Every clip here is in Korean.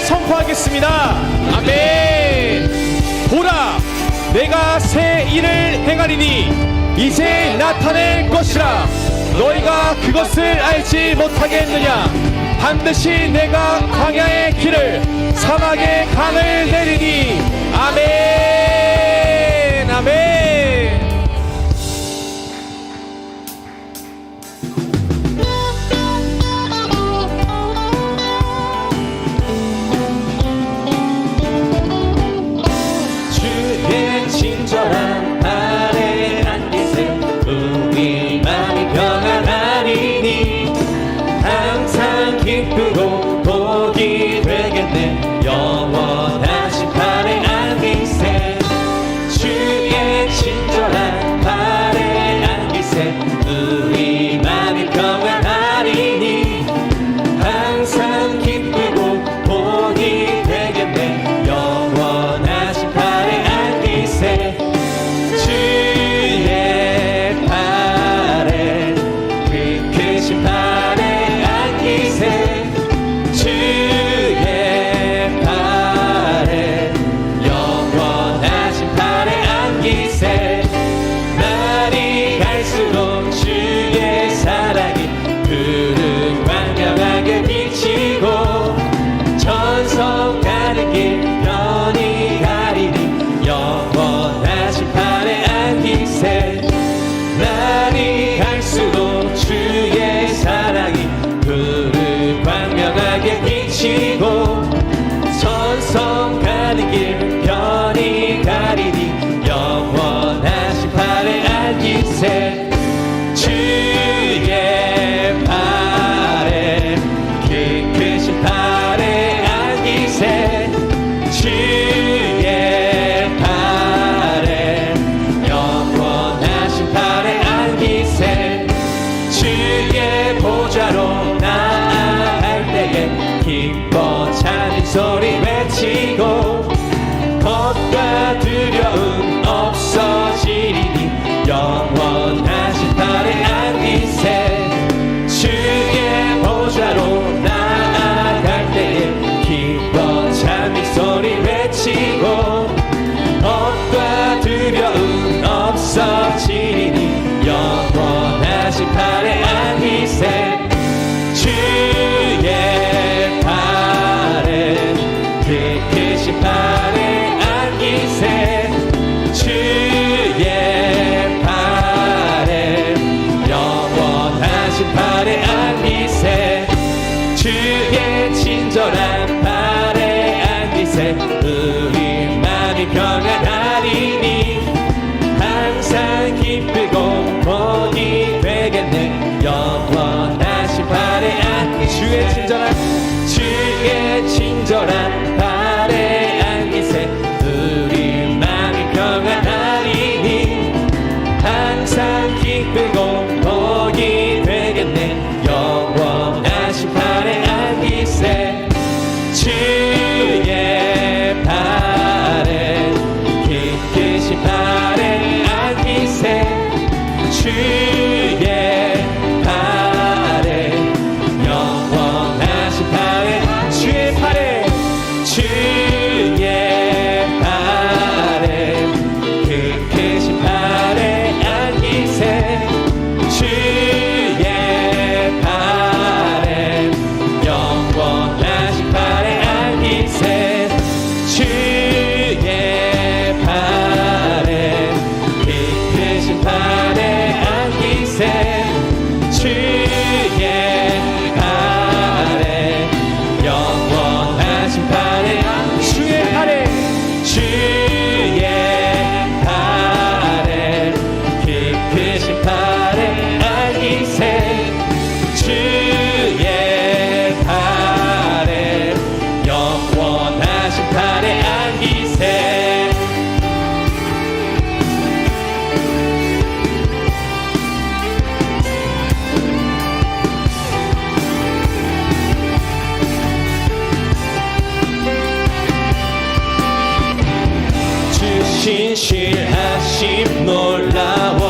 선포하겠습니다. 아멘. 보라, 내가 새 일을 행하리니 이제 나타낼 것이라. 너희가 그것을 알지 못하겠느냐. 반드시 내가 광야의 길을, 사막의 강을 내리니. 아멘. 아멘. 주의 친절한 발에 안기세 우리 마음이 평안하리니 항상 기쁘고 복이 되겠네. 영원하신 발에 안기세 주의 친절한 발에 안기세 우리 마음이 평안하리니 항상 기쁘고 복이 되겠네. 영원하신 발에 안기세 주의 발에 그 크신 발에 안기세 주의 발에 영원하신 발에 안기세 날이 갈수록 주의 사랑이 푸른 광명하게 비치고 전성 가는 길 편히 가리니 영원하신 발에 안기세 날이 갈수록 주의 사랑이 푸른 광명하게 비치고 전성 가는 길 편히 가리니 영원하신 발에 안기세 주의 발에 그 크신 발에 안기세 주의 발에 영원하신 발에 안기세 주의 보좌로 나아갈 때에 기뻐 찬양 소리 외치고 겁과 두려움 없어지리니 영원하신 발에 안기세 주의 보좌로 나아갈 때에 기뻐 찬양 소리 외치고 겁과 두려움 없어지리니 영원하신 발에 안기세 주의 발에 그 크신 발에 안기세 주의 발에 영원하신 발에 안기세 주의 친절한 발에 안기세 우리 마음이 평안하리니 항상 기쁘고 복이 되겠네. 영원하신 발에 주의 친절한 발에 안기세 우리 마음이 평안하리니 항상 기쁘고 복이 되겠네. 영원하신 발에 안기세 주의 발에 기쁘신 발에 안기세 주의 발에 영원하신 발에 주의 발에 주의 발에 그 크신 발에 안기세 주의 발에 영원하신 발에 안기세 주의 발에 그 크신 발에 안기세 주의 발에 영원하신 발에 주의 발에 주의 발에 그 크신 발에 안기세 주의 발에 영원하신 발에 안기세 신실하심 놀라워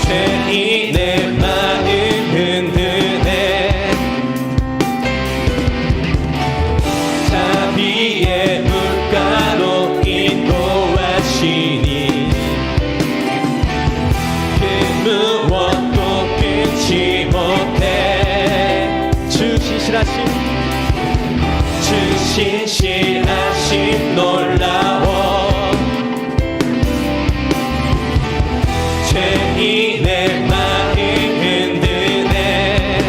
죄인의 마음 흔드네 신실하신 주 신실하심 놀라워 죄인의 마음 흔드네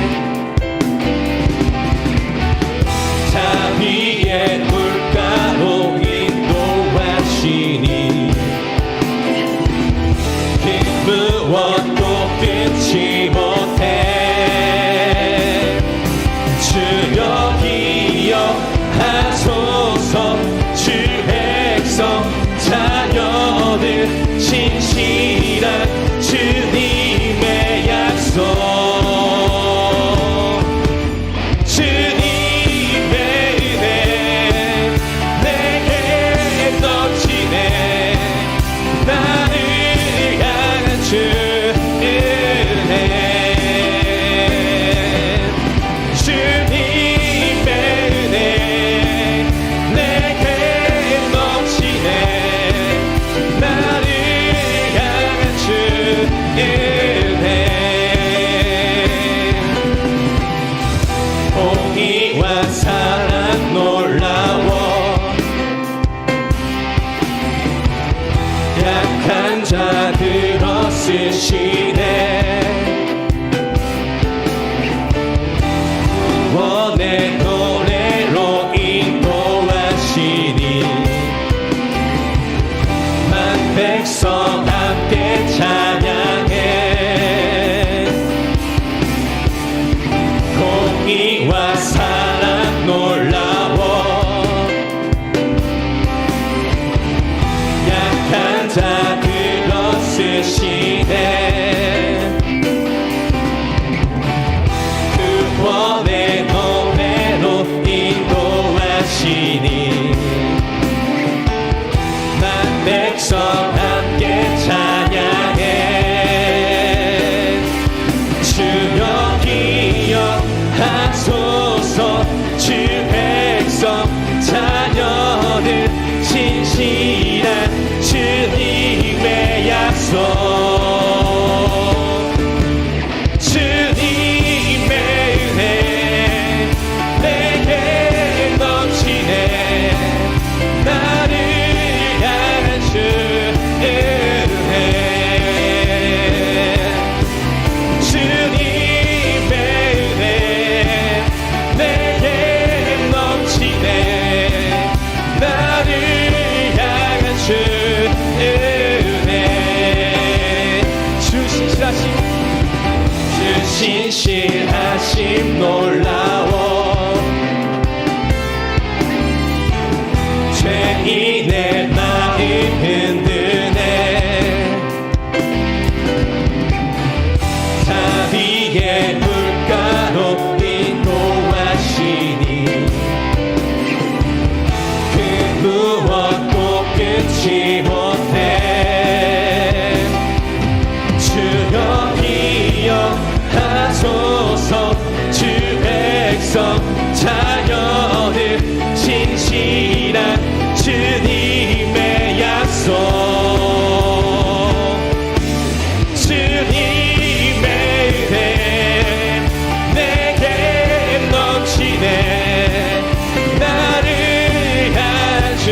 자비의 물가로 인도하시니 그 무엇도 끊지 못해 주여 기억하소서 주 백성 자녀들 신실한 주님의 약속 주님의 은혜 내게 넘치네 나를 향한 주 은혜 주님의 은혜 내게 넘치네 나를 향한 주 은혜 공의와 사랑 놀라워 약한 자들어 쓰시네 구원의 노래로 인도하시니 만 백성 함께 찬양해 공의와 사랑 놀라워 약한 자들어 쓰시네 구원의 노래로 인도하시니 난 백성 함께 찬양해 주여 기억하소서 주 백성 자녀들 신실한 주님의 약속 주님의 은혜 내게 넘치네 나를 향한 주 은혜 주님의 은혜 내게 넘치네 나를 향한 주 은혜 주 신실하심 놀라워 죄인의 마음 흔드네 자비의 물가로 인도하시니 그 무엇도 끊지 못해 주여 기억하소서 주 백성 자녀들 신실한 주님의 약속 주님의 은혜 내게 넘치네 나를 향한 주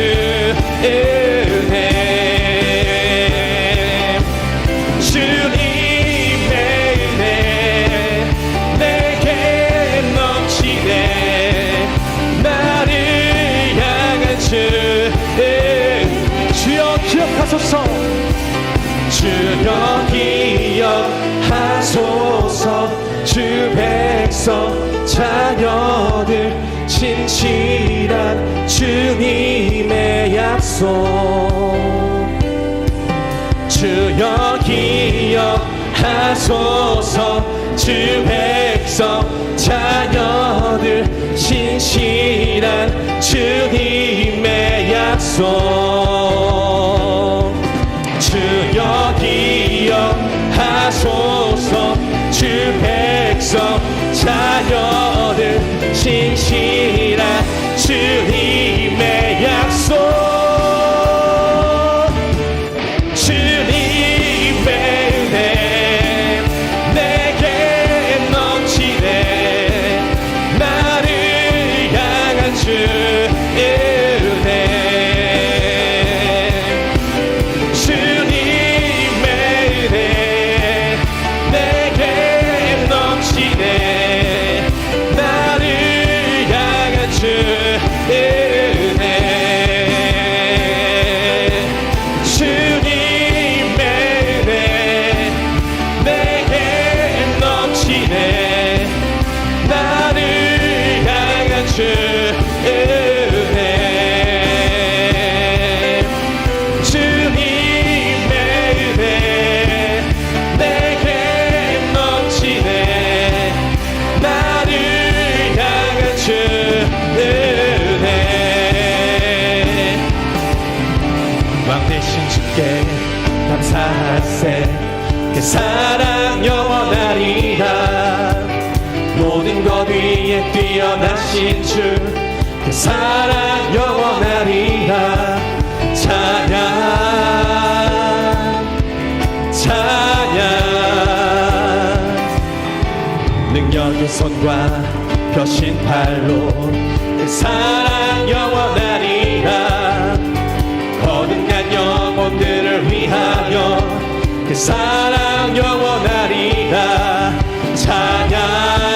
은혜 주님의 은혜 내게 넘치네 나를 향한 주 주여 기억하소서 주여 기억하소서 주 백성 자녀들 신실한 주님의 약속 주여 기억하소서 주 백성 자녀들 신실한 주님의 약속 주여 기억하소서 주 백성 자녀들 신실한 주님의 약속 주님의 은혜 내게 넘치네 나를 할세 그 사랑 영원하리라 모든 것 위에 뛰어나신 주 그 사랑 영원하리라 찬양 찬양 능력의 손과 펴신 팔로 그 사랑 영원하리라 거듭난 영혼들을 위하여 그 사랑 영원하리라 찬양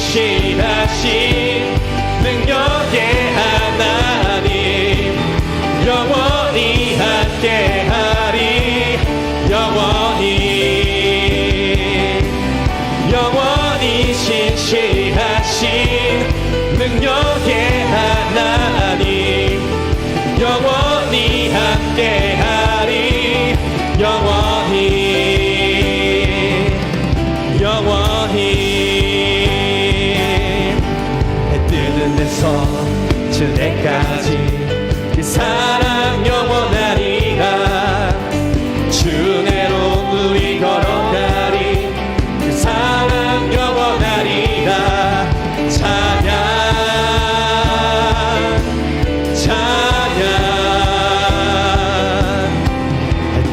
신실하신 능력의 하나님 영원히 함께하리 영원히 신실하신 능력의 하나님 영원히 함께하리 영원히 뜨는 데서 저 때까지 그 사랑 영원하리라 주내로 우리 걸어가리 그 사랑 영원하리라 찬양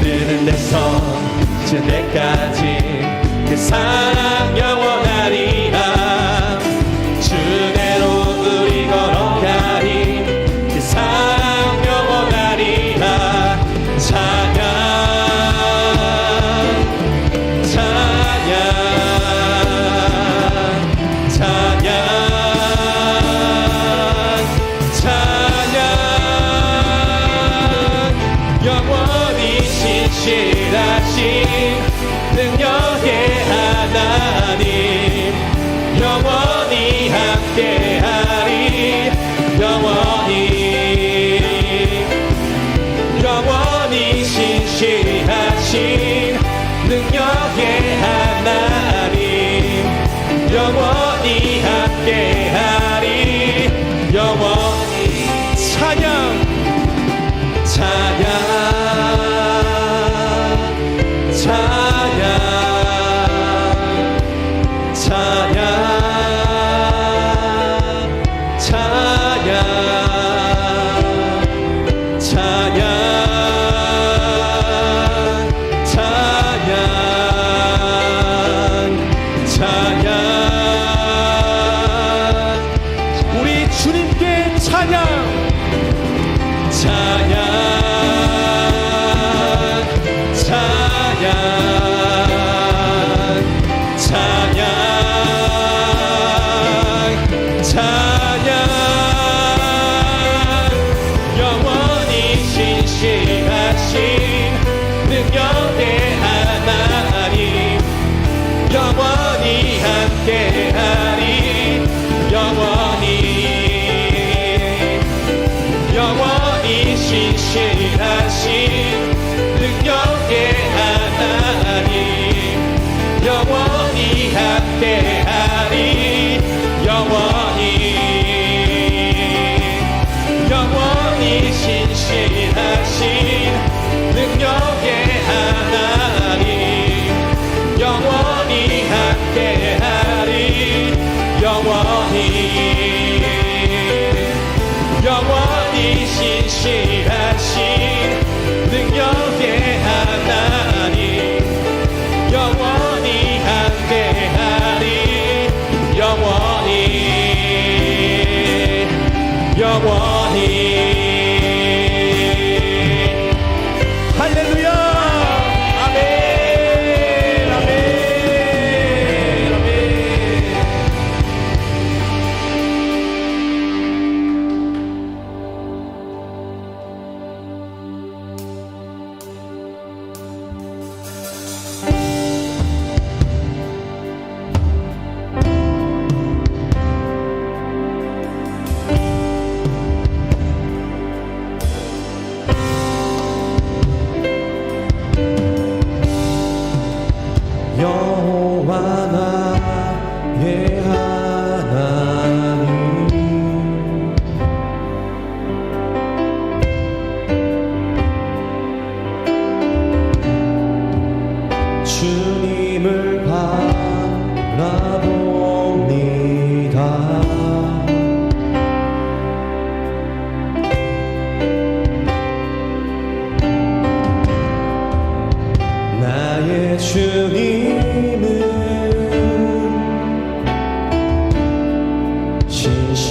뜨는 데서 저 때까지 그 사랑 영원하리라 신실하신 능력의 하나님 영원히 함께하리 영원히 신실하신 능력의 하나님 영원히 함께하리 영원히 찬양 우리 주님께 찬양 영원히 신실하신 능력의 하나님 영원히 함께하리 영원히 신실하신 능력의 하나님 영원히 함께하리 영원히 신실하신 능력의 하나님 영원히 함께하리 영원히 신실하신 능력의 하나님 영원히 함께하리 영원히 할렐루야 아멘 아멘 아멘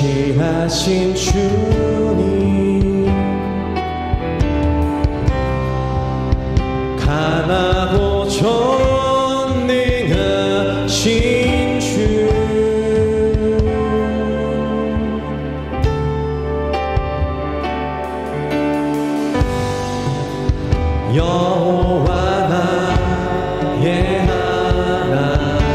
신실하신 주님, 강하고 전능하신 주, 여호와 나의 하나님,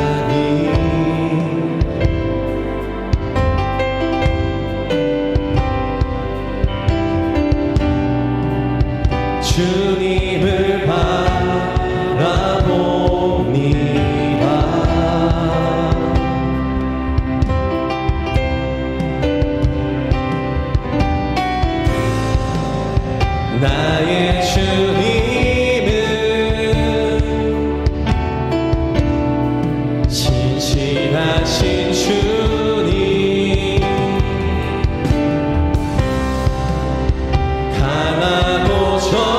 주님을 바라봅니다. 나의 주님은 신실하신 주님, 강하고 전능하신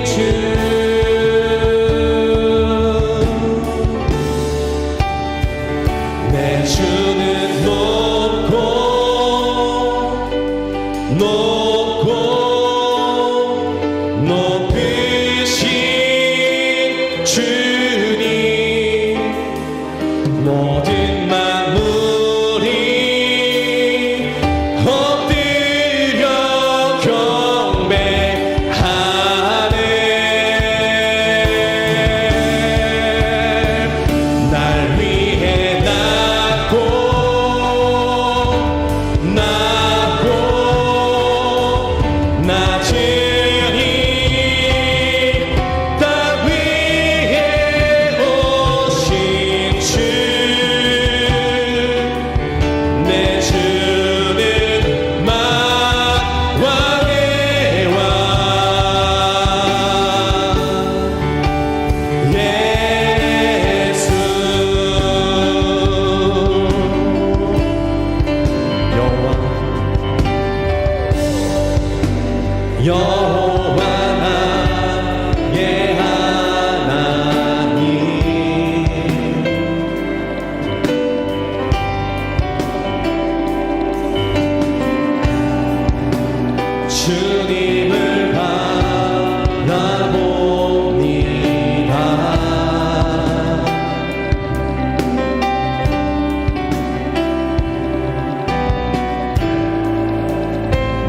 주, 내 주는 높고 높으신 주님, 모든 만물이 엎드려 경배하네. 날 위해 낮으니 땅 위에 오신 주, 내 주는 만왕의 왕, 예수. 여호와 나의 하나님, 주님을 바라봅니다.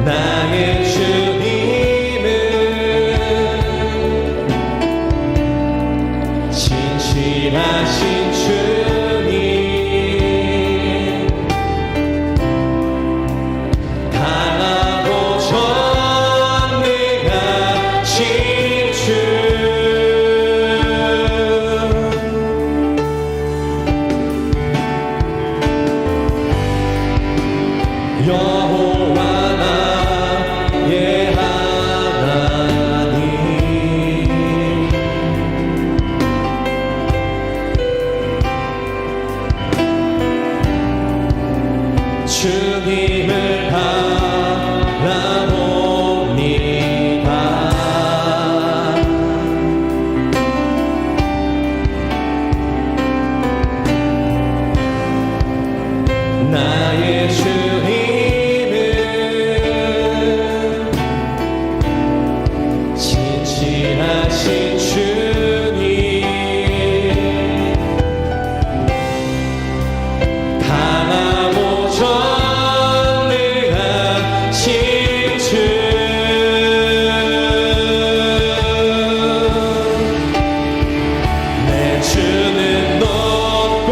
나의 주님은 신실하신 주님, 강하고 전능하신 주, 여호와 나의 하나님, 주님을 바라봅니다. 나의 주님은 신실하신 주님, 강하고 전능하신 주, 내 주는 높고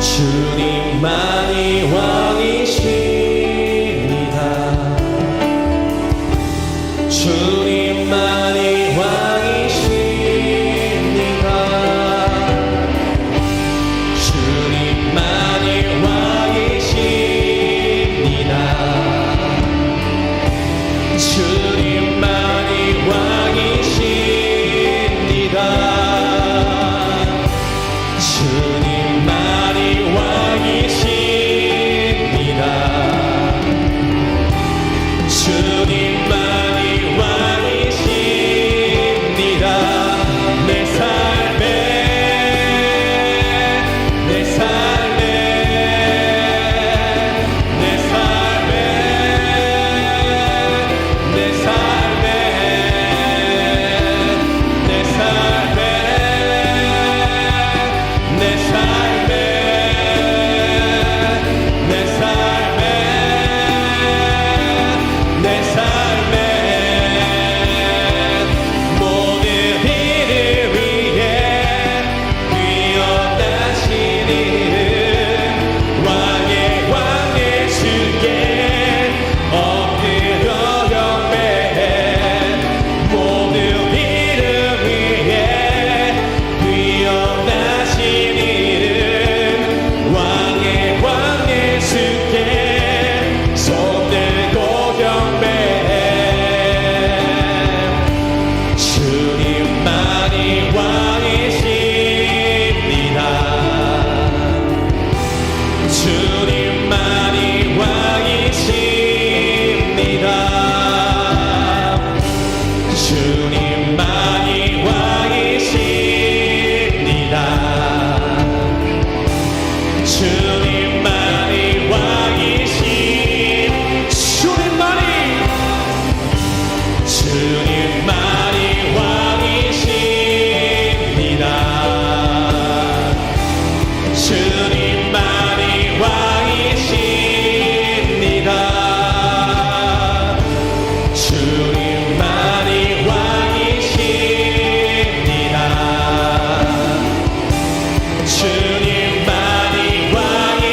주님만이 왕이십니다. 주님만이 왕이십니다. 주님만이 왕이십니다. 주님만이 왕이십니다. 주님만이 왕이십니다. 주님만이 왕이십니다. 내 삶에 내 삶에 내 삶에 내 삶에 내 삶에 내 삶에 내 삶에 내 삶에 모든 일을 위해 뛰어나신 이름 왕의 주께 엎드려 경배해 모든 일을 위해 뛰어나신 이름 왕의 주께 손 들고 경배해 주님만이 왕이십니다. 주님만이 왕이십니다. 주님만이 왕이십니다. 주님만이 왕이십 주님만이 왕이십니다. 주님만이 왕이십니다. 주님만이 왕이십니다. 주님만이 왕이십니다.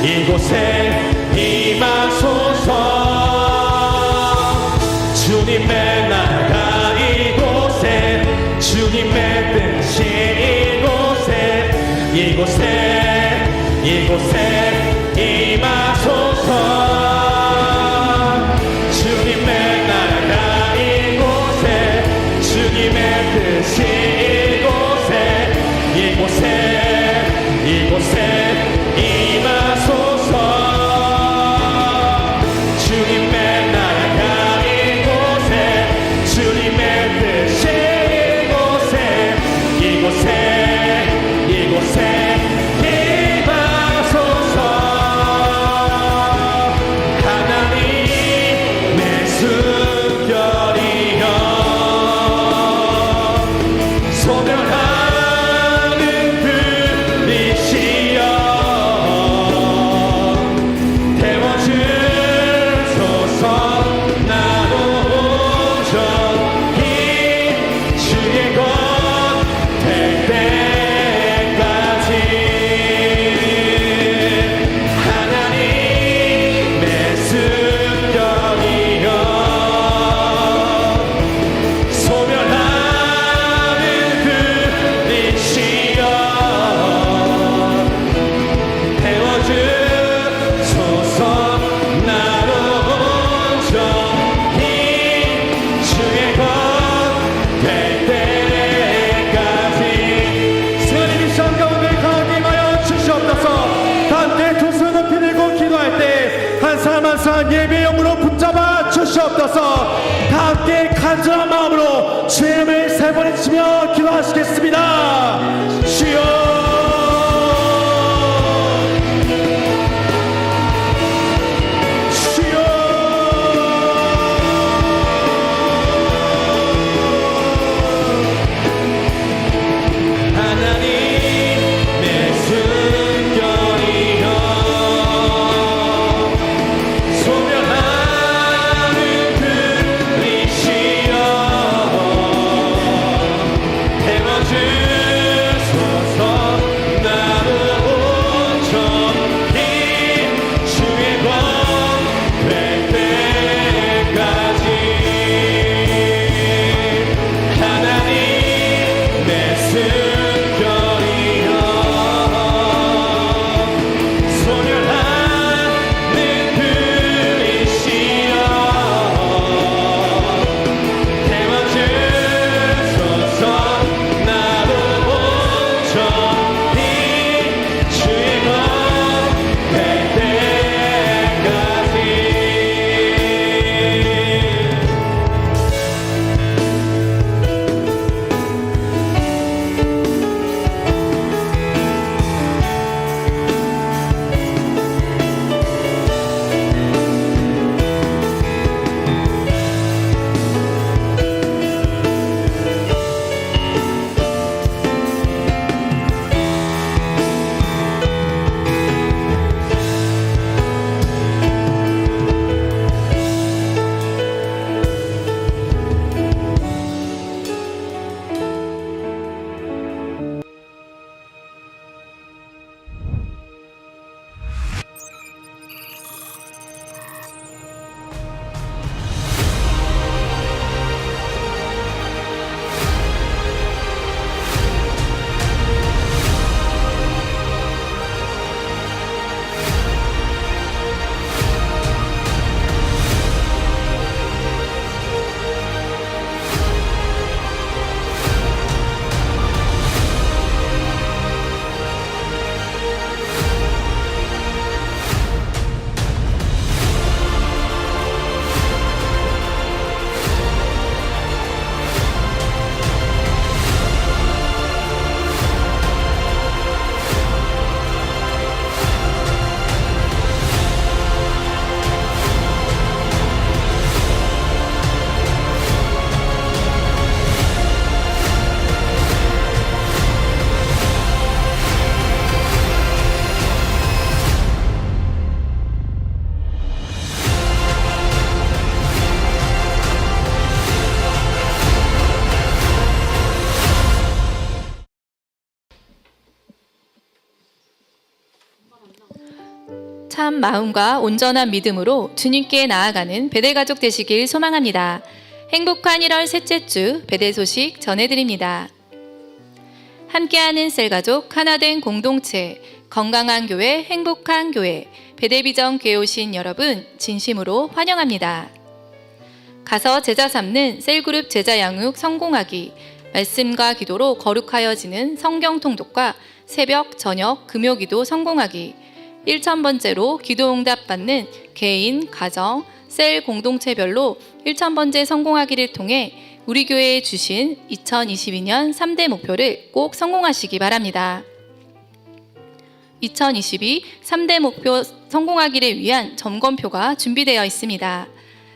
이곳에 임하소서. 주님의 나라가 이곳에, 주님의 뜻이 이곳에 임하소서. 주님의 나라가 이곳에, 주님의 뜻이 이곳에 임하소서. 주님의 나라가 이곳에, 주님의 뜻이 이곳에 임하소서. 하나님의 숨결이여 소멸하는 빛이여 태워주소서. 나로 온전히 주의 것 될 때까지. 하나님의 숨결이여 소멸하는 빛이여 태워주소서. 나로 온전히 주의 것 될 때까지. 주님 이 시간 가운데 강림하여 주시옵소서. 함께 두 손 높이 들고 기도할 때 한 사람 한 사람 예배의 영으로 붙잡아 주시옵소서. 다 함께 간절한 마음으로 주의 이름을 세 번 외치며 기도하시겠습니다. 주여 하나님의 숨결이여 소멸하는 빛이여 태워주소서. 참 마음과 온전한 믿음으로 주님께 나아가는 베델가족 되시길 소망합니다. 행복한 1월 셋째 주 베델 소식 전해드립니다. 함께하는 셀가족 하나된 공동체, 건강한 교회, 행복한 교회, 베델비전 교회 오신 여러분 진심으로 환영합니다. 가서 제자 삼는 셀그룹 제자 양육 성공하기, 말씀과 기도로 거룩하여지는 성경 통독과 새벽, 저녁, 금요기도 성공하기, 1000번째로 기도응답 받는 개인, 가정, 셀 공동체별로 1000번째 성공하기를 통해 우리 교회에 주신 2022년 3대 목표를 꼭 성공하시기 바랍니다. 2022 3대 목표 성공하기를 위한 점검표가 준비되어 있습니다.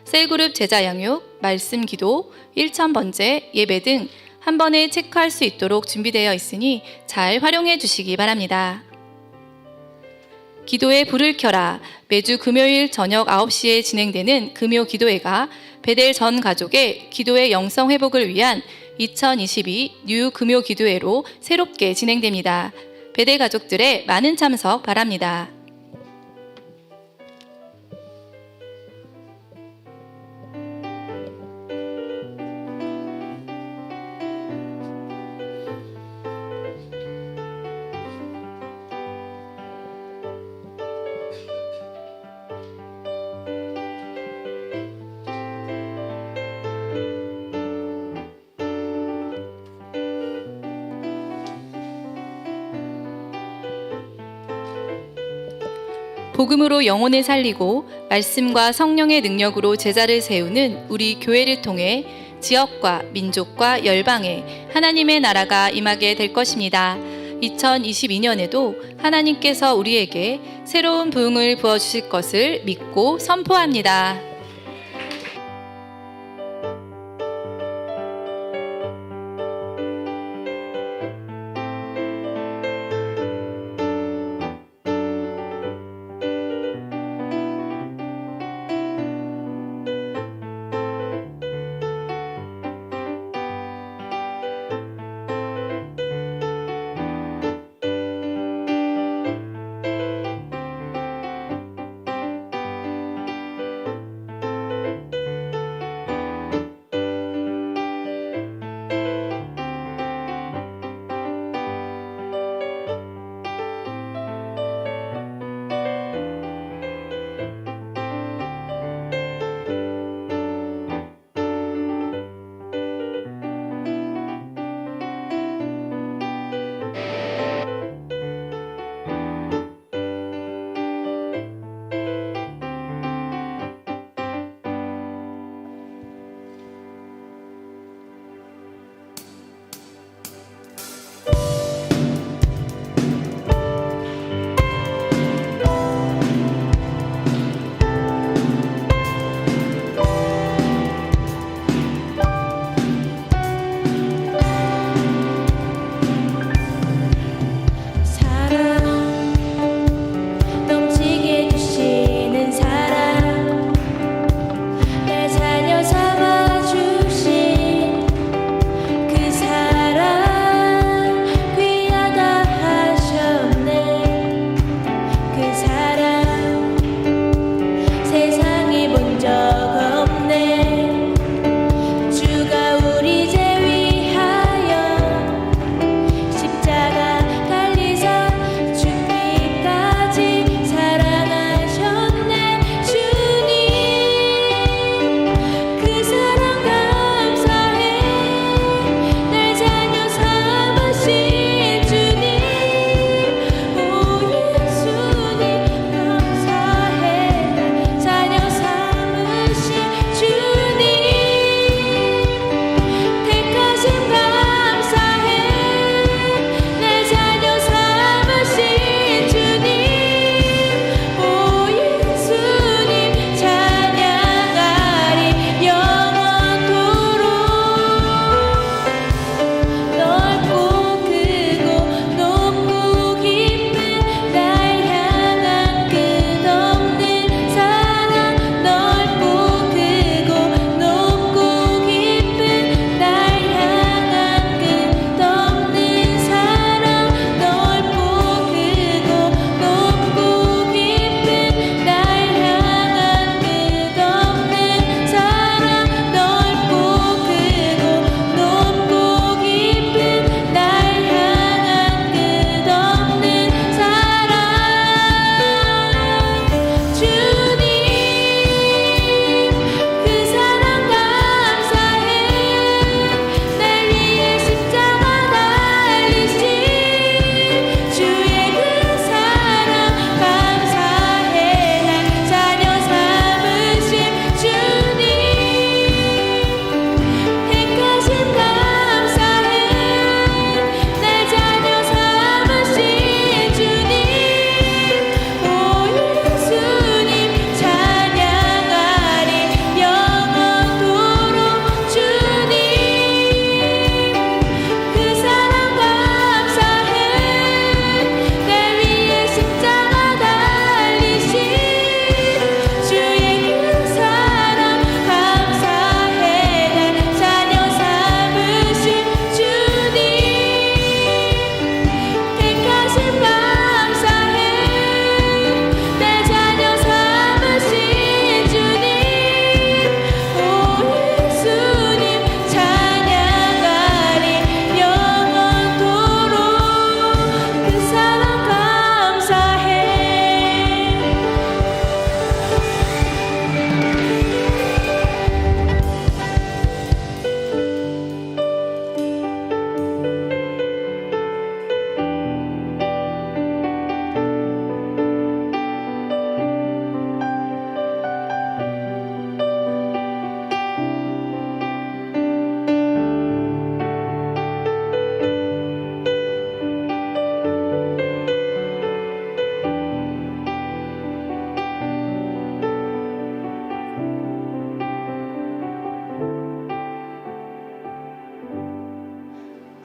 셀그룹 제자 양육, 말씀 기도, 1000번째, 예배 등 한 번에 체크할 수 있도록 준비되어 있으니 잘 활용해 주시기 바랍니다. 기도에 불을 켜라. 매주 금요일 저녁 9시에 진행되는 금요 기도회가 베델 전 가족의 기도의 영성 회복을 위한 2022 뉴 금요 기도회로 새롭게 진행됩니다. 베델 가족들의 많은 참석 바랍니다. 복음으로 영혼을 살리고 말씀과 성령의 능력으로 제자를 세우는 우리 교회를 통해 지역과 민족과 열방에 하나님의 나라가 임하게 될 것입니다. 2022년에도 하나님께서 우리에게 새로운 부흥을 부어주실 것을 믿고 선포합니다.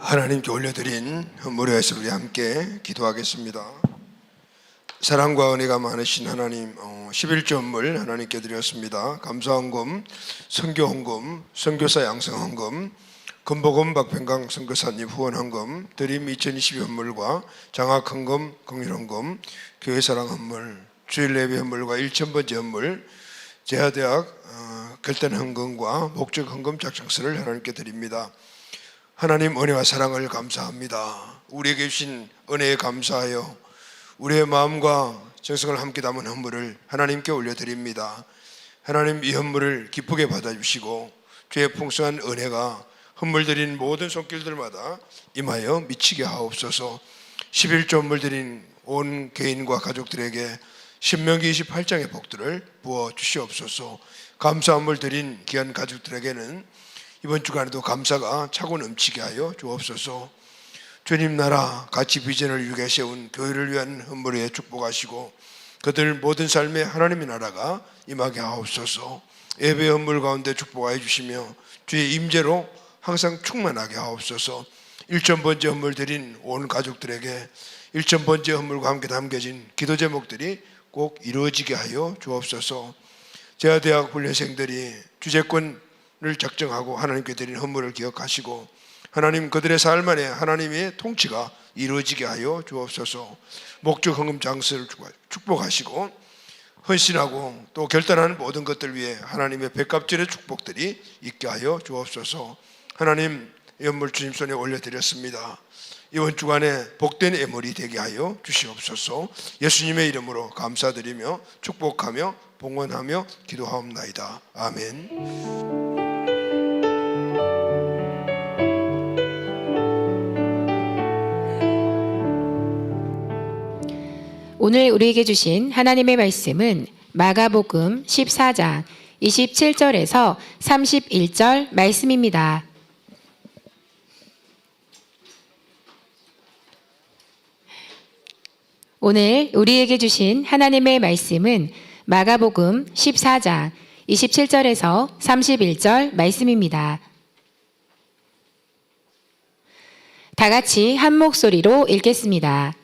하나님께 올려드린 헌물에서 우리 함께 기도하겠습니다. 사랑과 은혜가 많으신 하나님, 11조 헌물 하나님께 드렸습니다. 감사헌금, 선교헌금, 선교사 양성헌금, 금복음 박평강 선교사님 후원헌금, 드림 2022 헌물과 장학헌금, 긍휼헌금, 교회사랑 헌물, 주일 예배 헌물과 1000번째 헌물, 제하대학 결단 헌금과 목적 헌금 작성서를 하나님께 드립니다. 하나님 은혜와 사랑을 감사합니다. 우리에게 주신 은혜에 감사하여 우리의 마음과 정성을 함께 담은 헌물을 하나님께 올려드립니다. 하나님 이 헌물을 기쁘게 받아주시고 주의 풍성한 은혜가 헌물 드린 모든 손길들마다 임하여 미치게 하옵소서. 11조 헌물 드린 온 개인과 가족들에게 신명기 28장의 복들을 부어 주시옵소서. 감사 헌물 드린 귀한 가족들에게는 이번 주간에도 감사가 차고 넘치게 하여 주옵소서. 주님 나라 같이 비전을 위해 세운 교회를 위한 헌물에 축복하시고 그들 모든 삶에 하나님의 나라가 임하게 하옵소서. 예배 헌물 가운데 축복하여 주시며 주의 임재로 항상 충만하게 하옵소서. 1000번째 헌물 드린 온 가족들에게 1000번째 헌물과 함께 담겨진 기도 제목들이 꼭 이루어지게 하여 주옵소서. 제하대학 훈련생들이 주재권을 작정하고 하나님께 드린 헌물을 기억하시고 하나님 그들의 삶 안에 하나님의 통치가 이루어지게 하여 주옵소서. 목적 헌금 장소를 축복하시고 헌신하고 또 결단하는 모든 것들 위해 하나님의 백갑절의 축복들이 있게 하여 주옵소서. 하나님 연물 주님 손에 올려드렸습니다. 이번 주간에 복된 예물이 되게 하여 주시옵소서. 예수님의 이름으로 감사드리며 축복하며 봉헌하며 기도하옵나이다. 아멘. 오늘 우리에게 주신 하나님의 말씀은 마가복음 14장 27절에서 31절 말씀입니다. 오늘 우리에게 주신 하나님의 말씀은 마가복음 14장 27절에서 31절 말씀입니다. 다 같이 한 목소리로 읽겠습니다.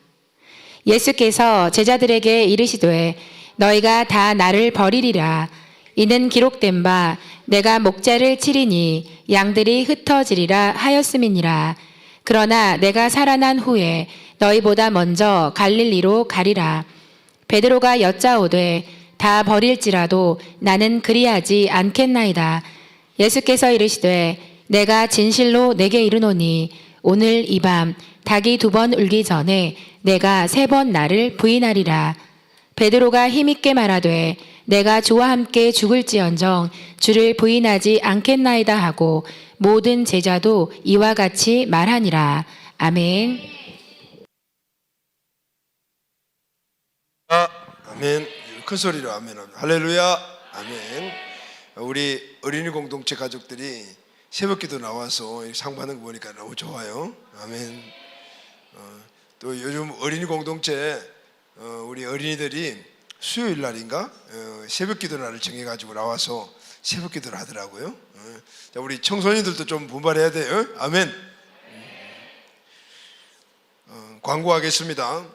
예수께서 제자들에게 이르시되 너희가 다 나를 버리리라. 이는 기록된 바 내가 목자를 치리니 양들이 흩어지리라 하였음이니라. 그러나 내가 살아난 후에 너희보다 먼저 갈릴리로 가리라. 베드로가 여짜오되 다 버릴지라도 나는 그리하지 않겠나이다. 예수께서 이르시되 내가 진실로 내게 이르노니 오늘 이 밤 닭이 2번 울기 전에 내가 3번 나를 부인하리라. 베드로가 힘있게 말하되 내가 주와 함께 죽을지언정 주를 부인하지 않겠나이다 하고 모든 제자도 이와 같이 말하니라. 아멘. 아멘. 큰 소리로 아멘. 할렐루야. 아멘. 우리 어린이 공동체 가족들이 새벽기도 나와서 상 받는 거 보니까 너무 좋아요. 아멘. 또 요즘 어린이 공동체 우리 어린이들이 수요일 날인가 새벽기도 날을 정해가지고 나와서 새벽기도를 하더라고요. 자, 우리 청소년들도 좀 분발해야 돼요. 아멘. 광고하겠습니다.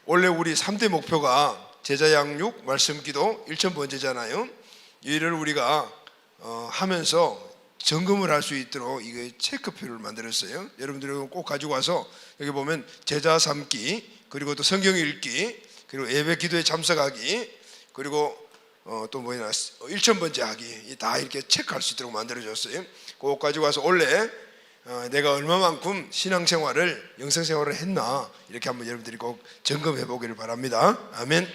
원래 우리 3대 목표가 제자 양육, 말씀기도, 1000번째잖아요. 이를 우리가 하면서 점검을 할 수 있도록 이게 체크표를 만들었어요. 여러분들이 꼭 가지고 와서 여기 보면 제자 삼기, 그리고 또 성경 읽기, 그리고 예배 기도에 참석하기, 그리고 또 뭐냐 1000번째 하기 다 이렇게 체크할 수 있도록 만들어졌어요. 꼭 가지고 와서 원래 내가 얼마만큼 신앙생활을 영성생활을 했나 이렇게 한번 여러분들이 꼭 점검해 보기를 바랍니다. 아멘.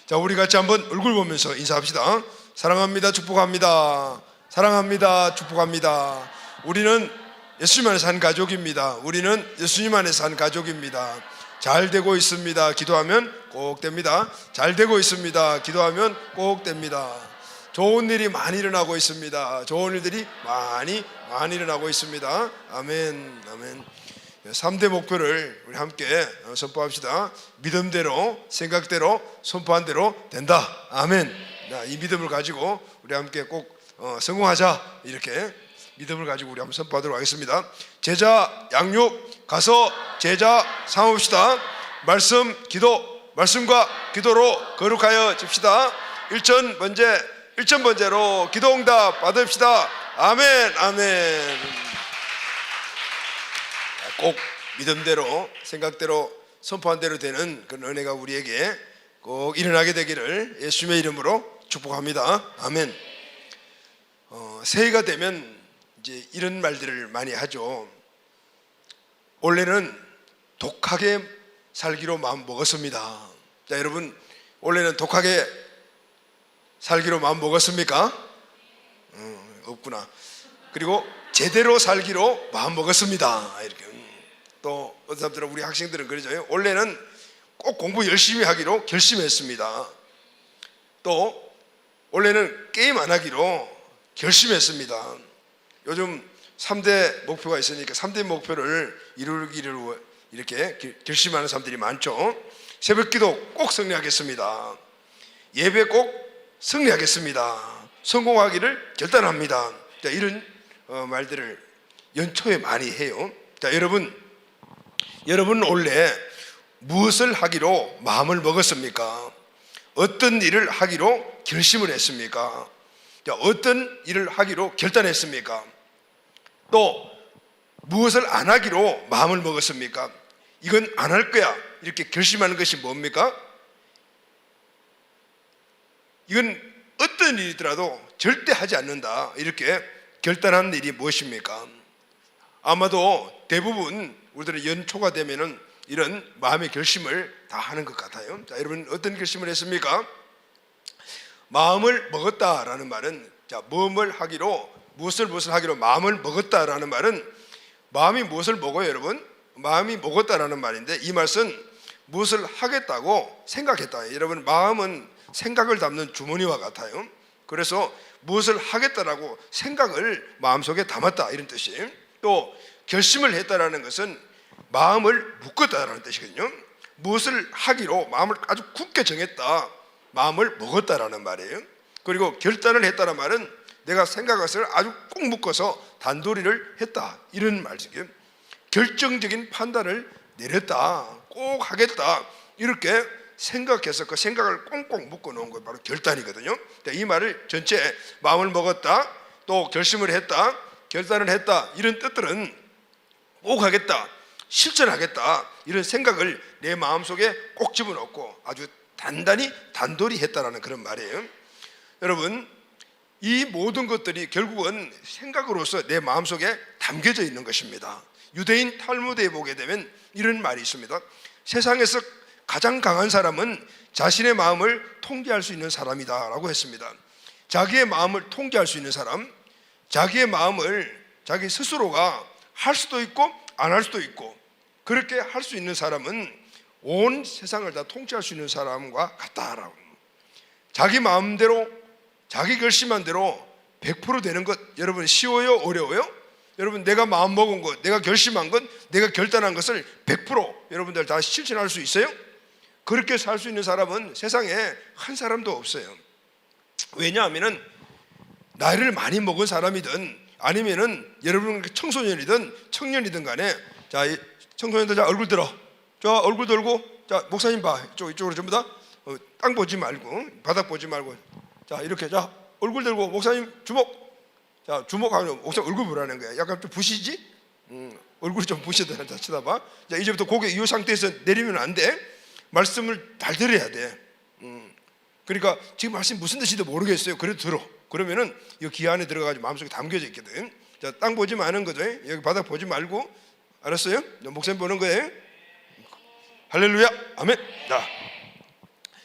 자, 우리 같이 한번 얼굴 보면서 인사합시다. 사랑합니다. 축복합니다. 사랑합니다. 축복합니다. 우리는 예수님 안에 산 가족입니다. 우리는 예수님 안에 산 가족입니다. 잘 되고 있습니다. 기도하면 꼭 됩니다. 잘 되고 있습니다. 기도하면 꼭 됩니다. 좋은 일이 많이 일어나고 있습니다. 좋은 일들이 많이 일어나고 있습니다. 아멘. 아멘. 3대 목표를 우리 함께 선포합시다. 믿음대로, 생각대로, 선포한 대로 된다. 아멘. 이 믿음을 가지고 우리 함께 꼭 성공하자 이렇게 믿음을 가지고 우리 한번 선포하도록 하겠습니다. 제자 양육 가서 제자 삼읍시다. 말씀 기도, 말씀과 기도로 거룩하여 집시다. 일천번제로 기도응답 받읍시다. 아멘, 아멘. 꼭 믿음대로, 생각대로, 선포한 대로 되는 그런 은혜가 우리에게 꼭 일어나게 되기를 예수님의 이름으로 축복합니다. 아멘. 새해가 되면 이제 이런 말들을 많이 하죠. 올해는 독하게 살기로 마음 먹었습니다. 자, 여러분, 올해는 독하게 살기로 마음 먹었습니까? 없구나. 그리고 제대로 살기로 마음 먹었습니다. 이렇게. 또 어떤 사람들은, 우리 학생들은 그러죠. 올해는 꼭 공부 열심히 하기로 결심했습니다. 또 올해는 게임 안 하기로 결심했습니다. 요즘 3대 목표가 있으니까 3대 목표를 이루기를 이렇게 결심하는 사람들이 많죠. 새벽기도 꼭 승리하겠습니다. 예배 꼭 승리하겠습니다. 성공하기를 결단합니다. 자, 이런 말들을 연초에 많이 해요. 자, 여러분 원래 무엇을 하기로 마음을 먹었습니까? 어떤 일을 하기로 결심을 했습니까? 자, 어떤 일을 하기로 결단했습니까? 또 무엇을 안 하기로 마음을 먹었습니까? 이건 안 할 거야, 이렇게 결심하는 것이 뭡니까? 이건 어떤 일이더라도 절대 하지 않는다, 이렇게 결단한 일이 무엇입니까? 아마도 대부분 우리들은 연초가 되면은 이런 마음의 결심을 다 하는 것 같아요. 자, 여러분 어떤 결심을 했습니까? 마음을 먹었다라는 말은, 자, 무엇을 하기로 마음을 먹었다라는 말은, 마음이 무엇을 먹어요, 여러분? 마음이 먹었다라는 말인데, 이 말은 무엇을 하겠다고 생각했다. 여러분, 마음은 생각을 담는 주머니와 같아요. 그래서 무엇을 하겠다라고 생각을 마음속에 담았다, 이런 뜻이에요. 또 결심을 했다라는 것은 마음을 묶었다라는 뜻이거든요. 무엇을 하기로 마음을 아주 굳게 정했다, 마음을 먹었다라는 말이에요. 그리고 결단을 했다는 말은 내가 생각한 것을 아주 꼭 묶어서 단도리를 했다, 이런 말이에요. 결정적인 판단을 내렸다, 꼭 하겠다, 이렇게 생각해서 그 생각을 꽁꽁 묶어 놓은 것, 바로 결단이거든요. 이 말을 전체 마음을 먹었다, 또 결심을 했다, 결단을 했다, 이런 뜻들은 꼭 하겠다, 실천하겠다, 이런 생각을 내 마음속에 꼭 집어넣고 아주 단도리 했다라는 그런 말이에요. 여러분, 이 모든 것들이 결국은 생각으로서 내 마음속에 담겨져 있는 것입니다. 유대인 탈무드에 보게 되면 이런 말이 있습니다. 세상에서 가장 강한 사람은 자신의 마음을 통제할 수 있는 사람이다 라고 했습니다. 자기의 마음을 통제할 수 있는 사람, 자기의 마음을 자기 스스로가 할 수도 있고 안 할 수도 있고, 그렇게 할 수 있는 사람은 온 세상을 다 통치할 수 있는 사람과 같다라고. 자기 마음대로, 자기 결심한 대로 100% 되는 것, 여러분 쉬워요, 어려워요? 여러분, 내가 마음 먹은 것, 내가 결심한 것, 내가 결단한 것을 100% 여러분들 다 실천할 수 있어요? 그렇게 살 수 있는 사람은 세상에 한 사람도 없어요. 왜냐하면은 나이를 많이 먹은 사람이든 아니면은 여러분 청소년이든 청년이든 간에, 자, 청소년들, 자, 얼굴 들어. 자, 얼굴 들고, 자, 목사님 봐. 이쪽으로 전부 다 땅 보지 말고, 바닥 보지 말고, 자, 이렇게, 자, 얼굴 들고, 목사님 주목. 자, 주목하면 목사님 얼굴 보라는 거야. 약간 좀 부시지? 얼굴이 좀 부시더라. 자, 쳐다봐. 자, 이제부터 고개 이 상태에서 내리면 안 돼. 말씀을 잘 들어야 돼. 그러니까 지금 말씀 무슨 뜻인지 모르겠어요. 그래도 들어. 그러면은 이 귀 안에 들어가가지고 마음속에 담겨져 있거든. 자, 땅 보지 마는 거죠. 여기 바닥 보지 말고, 알았어요? 목사님 보는 거예요. 할렐루야, 아멘.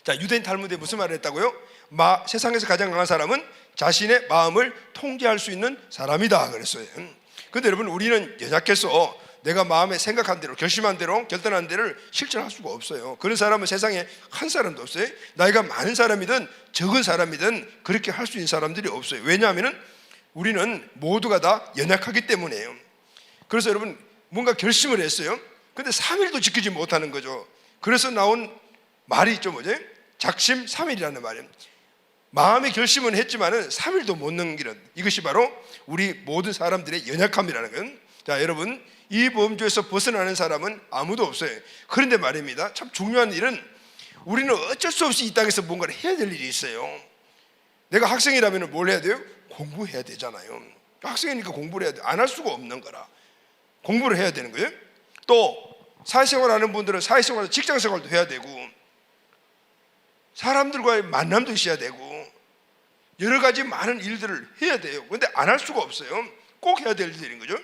자, 유대인 탈무드에 무슨 말을 했다고요? 세상에서 가장 강한 사람은 자신의 마음을 통제할 수 있는 사람이다 그랬어요. 근데 여러분, 우리는 연약해서 내가 마음에 생각한 대로, 결심한 대로, 결단한 대로 실천할 수가 없어요. 그런 사람은 세상에 한 사람도 없어요. 나이가 많은 사람이든 적은 사람이든 그렇게 할 수 있는 사람들이 없어요. 왜냐하면 우리는 모두가 다 연약하기 때문이에요. 그래서 여러분, 뭔가 결심을 했어요. 근데 3일도 지키지 못하는 거죠. 그래서 나온 말이 있죠, 뭐죠? 작심 3일이라는 말이에요. 마음의 결심은 했지만은 3일도 못 넘기는, 이것이 바로 우리 모든 사람들의 연약함이라는 건. 자, 여러분, 이 범주에서 벗어나는 사람은 아무도 없어요. 그런데 말입니다, 참 중요한 일은 우리는 어쩔 수 없이 이 땅에서 뭔가를 해야 될 일이 있어요. 내가 학생이라면 뭘 해야 돼요? 공부해야 되잖아요. 학생이니까 공부를 해야 돼. 안 할 수가 없는 거라 공부를 해야 되는 거예요. 또 사회생활 하는 분들은 사회생활, 직장생활도 해야 되고, 사람들과의 만남도 있어야 되고, 여러 가지 많은 일들을 해야 돼요. 그런데 안 할 수가 없어요. 꼭 해야 될 일인 거죠.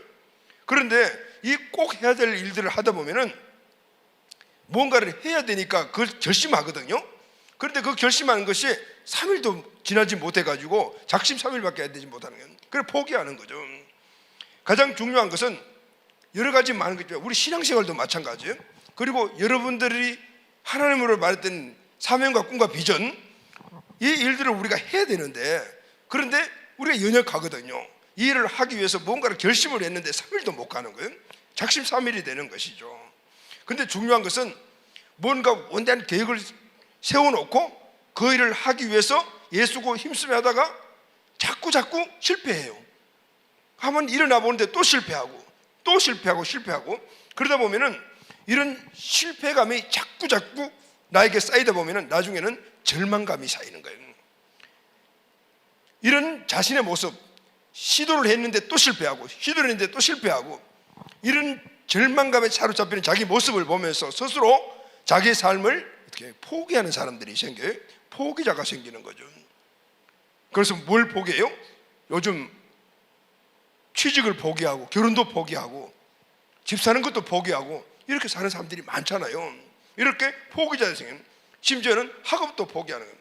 그런데 이 꼭 해야 될 일들을 하다 보면은 뭔가를 해야 되니까 그걸 결심하거든요. 그런데 그 결심하는 것이 3일도 지나지 못해가지고 작심삼일밖에 되지 못하는 거예요. 그래서 포기하는 거죠. 가장 중요한 것은 여러 가지 많은 거죠. 우리 신앙생활도 마찬가지예요. 그리고 여러분들이 하나님으로 말했던 사명과 꿈과 비전, 이 일들을 우리가 해야 되는데, 그런데 우리가 연약하거든요. 이 일을 하기 위해서 뭔가를 결심을 했는데 3일도 못 가는 거예요. 작심삼일이 되는 것이죠. 그런데 중요한 것은 뭔가 원대한 계획을 세워놓고 그 일을 하기 위해서 애쓰고 힘쓰며 하다가 자꾸 실패해요. 한번 일어나 보는데 또 실패하고 또 실패하고 그러다 보면은 이런 실패감이 자꾸 나에게 쌓이다 보면은 나중에는 절망감이 쌓이는 거예요. 이런 자신의 모습, 시도를 했는데 또 실패하고 시도를 했는데 또 실패하고, 이런 절망감에 사로잡히는 자기 모습을 보면서 스스로 자기의 삶을 어떻게 포기하는 사람들이 생겨요. 포기자가 생기는 거죠. 그래서 뭘 포기해요? 요즘 취직을 포기하고 결혼도 포기하고 집 사는 것도 포기하고 이렇게 사는 사람들이 많잖아요. 이렇게 포기자가 생겨요. 심지어는 학업도 포기하는 거예요.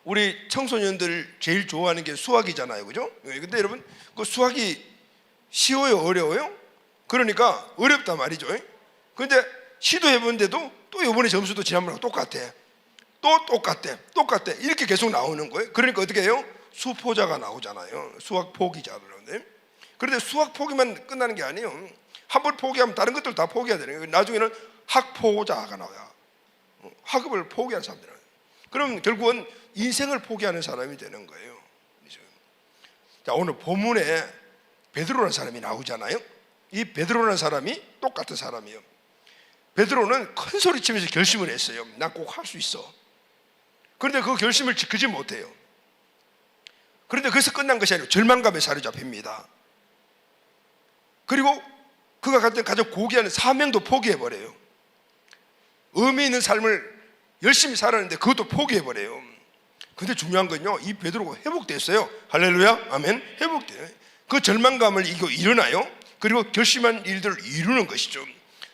우리 청소년들 제일 좋아하는 게 수학이잖아요, 그죠? 근데 여러분, 그 수학이 쉬워요, 어려워요? 그러니까 어렵단 말이죠. 그런데 시도해보는데도 또 이번에 점수도 지난번하고 똑같아. 또 똑같아. 이렇게 계속 나오는 거예요. 그러니까 어떻게 해요? 수포자가 나오잖아요. 수학 포기자들. 그런데 수학 포기만 끝나는 게 아니에요. 한 번 포기하면 다른 것들 다 포기해야 되는 거예요. 나중에는 학포자가 나와요. 학업을 포기하는 사람들은. 그럼 결국은 인생을 포기하는 사람이 되는 거예요. 자, 오늘 본문에 베드로라는 사람이 나오잖아요. 이 베드로라는 사람이 똑같은 사람이에요. 베드로는 큰 소리 치면서 결심을 했어요. 난 꼭 할 수 있어. 그런데 그 결심을 지키지 못해요. 그런데 거기서 끝난 것이 아니고 절망감에 사로잡힙니다. 그리고 그가 가장 고귀한 사명도 포기해버려요. 의미 있는 삶을 열심히 살았는데 그것도 포기해버려요. 근데 중요한 건요, 이 베드로가 회복됐어요. 할렐루야, 아멘. 회복돼요. 그 절망감을 이기고 일어나요. 그리고 결심한 일들을 이루는 것이죠.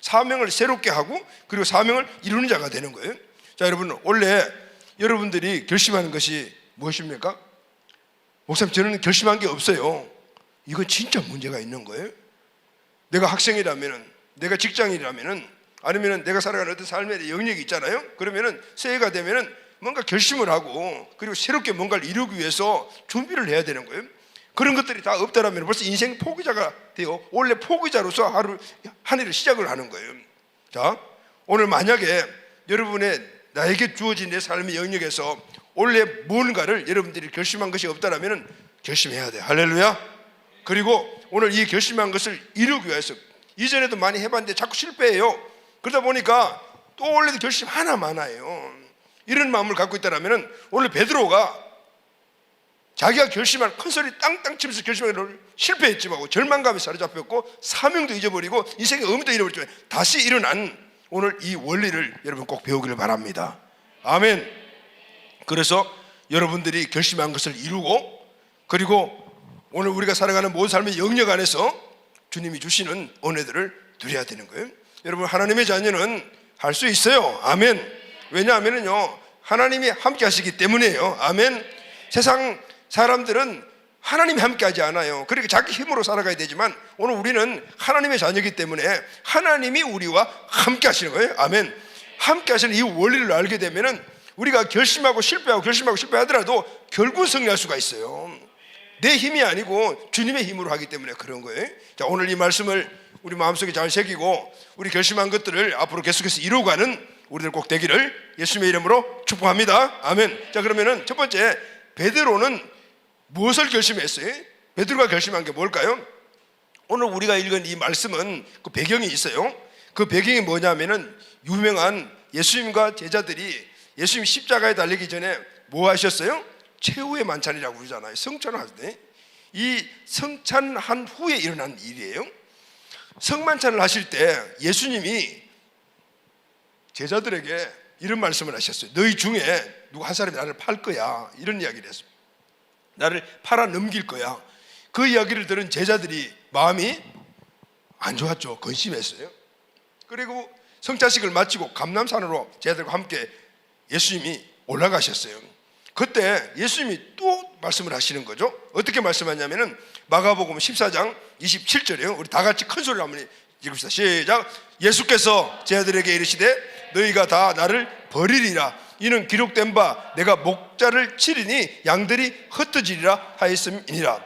사명을 새롭게 하고 그리고 사명을 이루는 자가 되는 거예요. 자, 여러분, 원래 여러분들이 결심하는 것이 무엇입니까? 목사님, 저는 결심한 게 없어요. 이건 진짜 문제가 있는 거예요. 내가 학생이라면은, 내가 직장인이라면은, 아니면은 내가 살아가는 어떤 삶의 영역이 있잖아요. 그러면은 새해가 되면은 뭔가 결심을 하고 그리고 새롭게 뭔가를 이루기 위해서 준비를 해야 되는 거예요. 그런 것들이 다 없다라면 벌써 인생 포기자가 돼요. 원래 포기자로서 한 해를 시작을 하는 거예요. 자, 오늘 만약에 여러분의 나에게 주어진 내 삶의 영역에서 원래 무언가를 여러분들이 결심한 것이 없다라면 결심해야 돼요. 할렐루야. 그리고 오늘 이 결심한 것을 이루기 위해서, 이전에도 많이 해봤는데 자꾸 실패해요. 그러다 보니까 또 원래도 결심 하나 많아요. 이런 마음을 갖고 있다라면 오늘 베드로가 자기가 결심한, 큰 소리 땅땅 치면서 결심한 걸 실패했지만 절망감에 사로잡혔고 사명도 잊어버리고 인생의 의미도 잃어버렸지만 다시 일어난 오늘 이 원리를 여러분 꼭 배우기를 바랍니다. 아멘. 그래서 여러분들이 결심한 것을 이루고 그리고 오늘 우리가 살아가는 모든 삶의 영역 안에서 주님이 주시는 은혜들을 누려야 되는 거예요. 여러분, 하나님의 자녀는 할 수 있어요. 아멘. 왜냐하면요, 하나님이 함께 하시기 때문이에요. 아멘. 세상 사람들은 하나님이 함께 하지 않아요. 그러니까 자기 힘으로 살아가야 되지만 오늘 우리는 하나님의 자녀이기 때문에 하나님이 우리와 함께 하시는 거예요. 아멘. 함께 하시는 이 원리를 알게 되면은 우리가 결심하고 실패하더라도 결국 승리할 수가 있어요. 내 힘이 아니고 주님의 힘으로 하기 때문에 그런 거예요. 자, 오늘 이 말씀을 우리 마음속에 잘 새기고 우리 결심한 것들을 앞으로 계속해서 이루어가는 우리들 꼭 되기를 예수님의 이름으로 축복합니다. 아멘. 자, 그러면은 첫 번째, 베드로는 무엇을 결심했어요? 베드로가 결심한 게 뭘까요? 오늘 우리가 읽은 이 말씀은 그 배경이 있어요. 그 배경이 뭐냐면은 유명한 예수님과 제자들이 예수님 십자가에 달리기 전에 뭐 하셨어요? 최후의 만찬이라고 그러잖아요. 성찬을 하는데 이 성찬한 후에 일어난 일이에요. 성만찬을 하실 때 예수님이 제자들에게 이런 말씀을 하셨어요. 너희 중에 누구 한 사람이 나를 팔 거야, 이런 이야기를 했습니다. 나를 팔아 넘길 거야. 그 이야기를 들은 제자들이 마음이 안 좋았죠. 근심했어요. 그리고 성찬식을 마치고 감람산으로 제자들과 함께 예수님이 올라가셨어요. 그때 예수님이 또 말씀을 하시는 거죠. 어떻게 말씀하냐면은 마가복음 14장 27절이에요. 우리 다 같이 큰 소리로 한번 읽읍시다. 시작. 예수께서 제자들에게 이르시되 너희가 다 나를 버리리라. 이는 기록된 바 내가 목자를 치리니 양들이 흩어지리라 하였음이니라.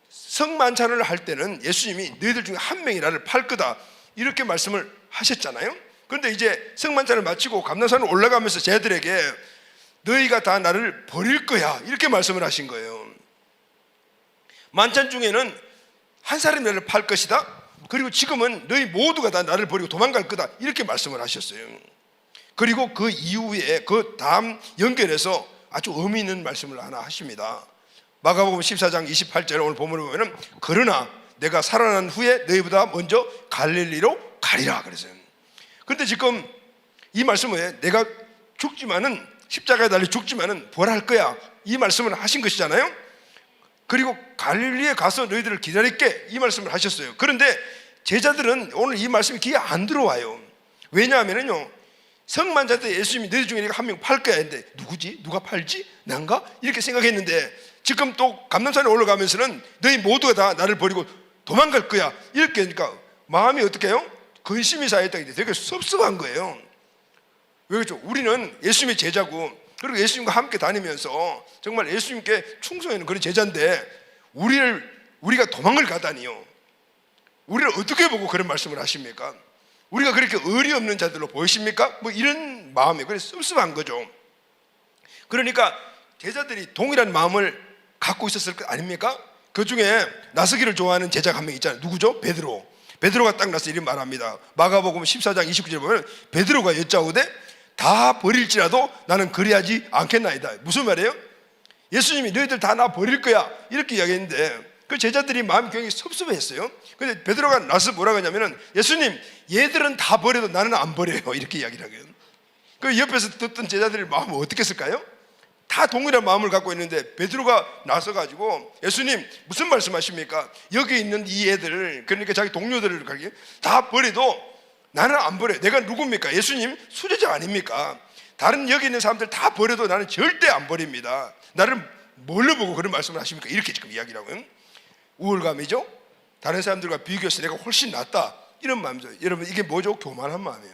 성만찬을 할 때는 예수님이 너희들 중에 한 명이 나를 팔 거다, 이렇게 말씀을 하셨잖아요. 그런데 이제 성만찬을 마치고 감람산을 올라가면서 제자들에게 너희가 다 나를 버릴 거야, 이렇게 말씀을 하신 거예요. 만찬 중에는 한 사람이 나를 팔 것이다, 그리고 지금은 너희 모두가 다 나를 버리고 도망갈 거다, 이렇게 말씀을 하셨어요. 그리고 그 이후에 그 다음 연결해서 아주 의미 있는 말씀을 하나 하십니다. 마가복음 14장 28절 오늘 본문을 보면은 그러나 내가 살아난 후에 너희보다 먼저 갈릴리로 가리라 그랬어요. 그런데 지금 이 말씀은 내가 죽지만은 십자가에 달려 죽지만은 부활할 거야, 이 말씀을 하신 것이잖아요. 그리고 갈릴리에 가서 너희들을 기다릴게, 이 말씀을 하셨어요. 그런데 제자들은 오늘 이 말씀이 귀에 안 들어와요. 왜냐하면요, 성만찬 때 예수님이 너희 중에 한 명 팔 거야 했는데 누구지? 누가 팔지? 난가? 이렇게 생각했는데 지금 또 감람산에 올라가면서는 너희 모두가 다 나를 버리고 도망갈 거야, 이렇게 하니까 마음이 어떻게 해요? 근심이 쌓였다는 게 되게 섭섭한 거예요. 왜 그렇죠? 우리는 예수님의 제자고, 그리고 예수님과 함께 다니면서 정말 예수님께 충성하는 그런 제자인데 우리가 도망을 가다니요. 우리를 어떻게 보고 그런 말씀을 하십니까? 우리가 그렇게 의리 없는 자들로 보이십니까? 뭐 이런 마음이 그래서 씁쓸한 거죠. 그러니까 제자들이 동일한 마음을 갖고 있었을 것 아닙니까? 그 중에 나서기를 좋아하는 제자가 한 명 있잖아요. 누구죠? 베드로. 베드로가 딱 나서 이렇게 말합니다. 마가복음 14장 29절에 보면 베드로가 여짜오되 다 버릴지라도 나는 그리하지 않겠나이다. 무슨 말이에요? 예수님이 너희들 다 나 버릴 거야, 이렇게 이야기했는데 그 제자들이 마음이 굉장히 섭섭했어요. 근데 베드로가 나서 뭐라고 하냐면은 예수님, 얘들은 다 버려도 나는 안 버려요, 이렇게 이야기를 하거든요. 그 옆에서 듣던 제자들의 마음은 어떻게 했을까요? 다 동일한 마음을 갖고 있는데 베드로가 나서가지고 예수님 무슨 말씀하십니까? 여기 있는 이 애들, 그러니까 자기 동료들을 다 버려도 나는 안 버려요. 내가 누굽니까? 예수님 수제자 아닙니까? 다른 여기 있는 사람들 다 버려도 나는 절대 안 버립니다. 나를 뭘로 보고 그런 말씀을 하십니까? 이렇게 지금 이야기를 하고요. 우월감이죠. 다른 사람들과 비교해서 내가 훨씬 낫다, 이런 마음이죠. 여러분, 이게 뭐죠? 교만한 마음이에요.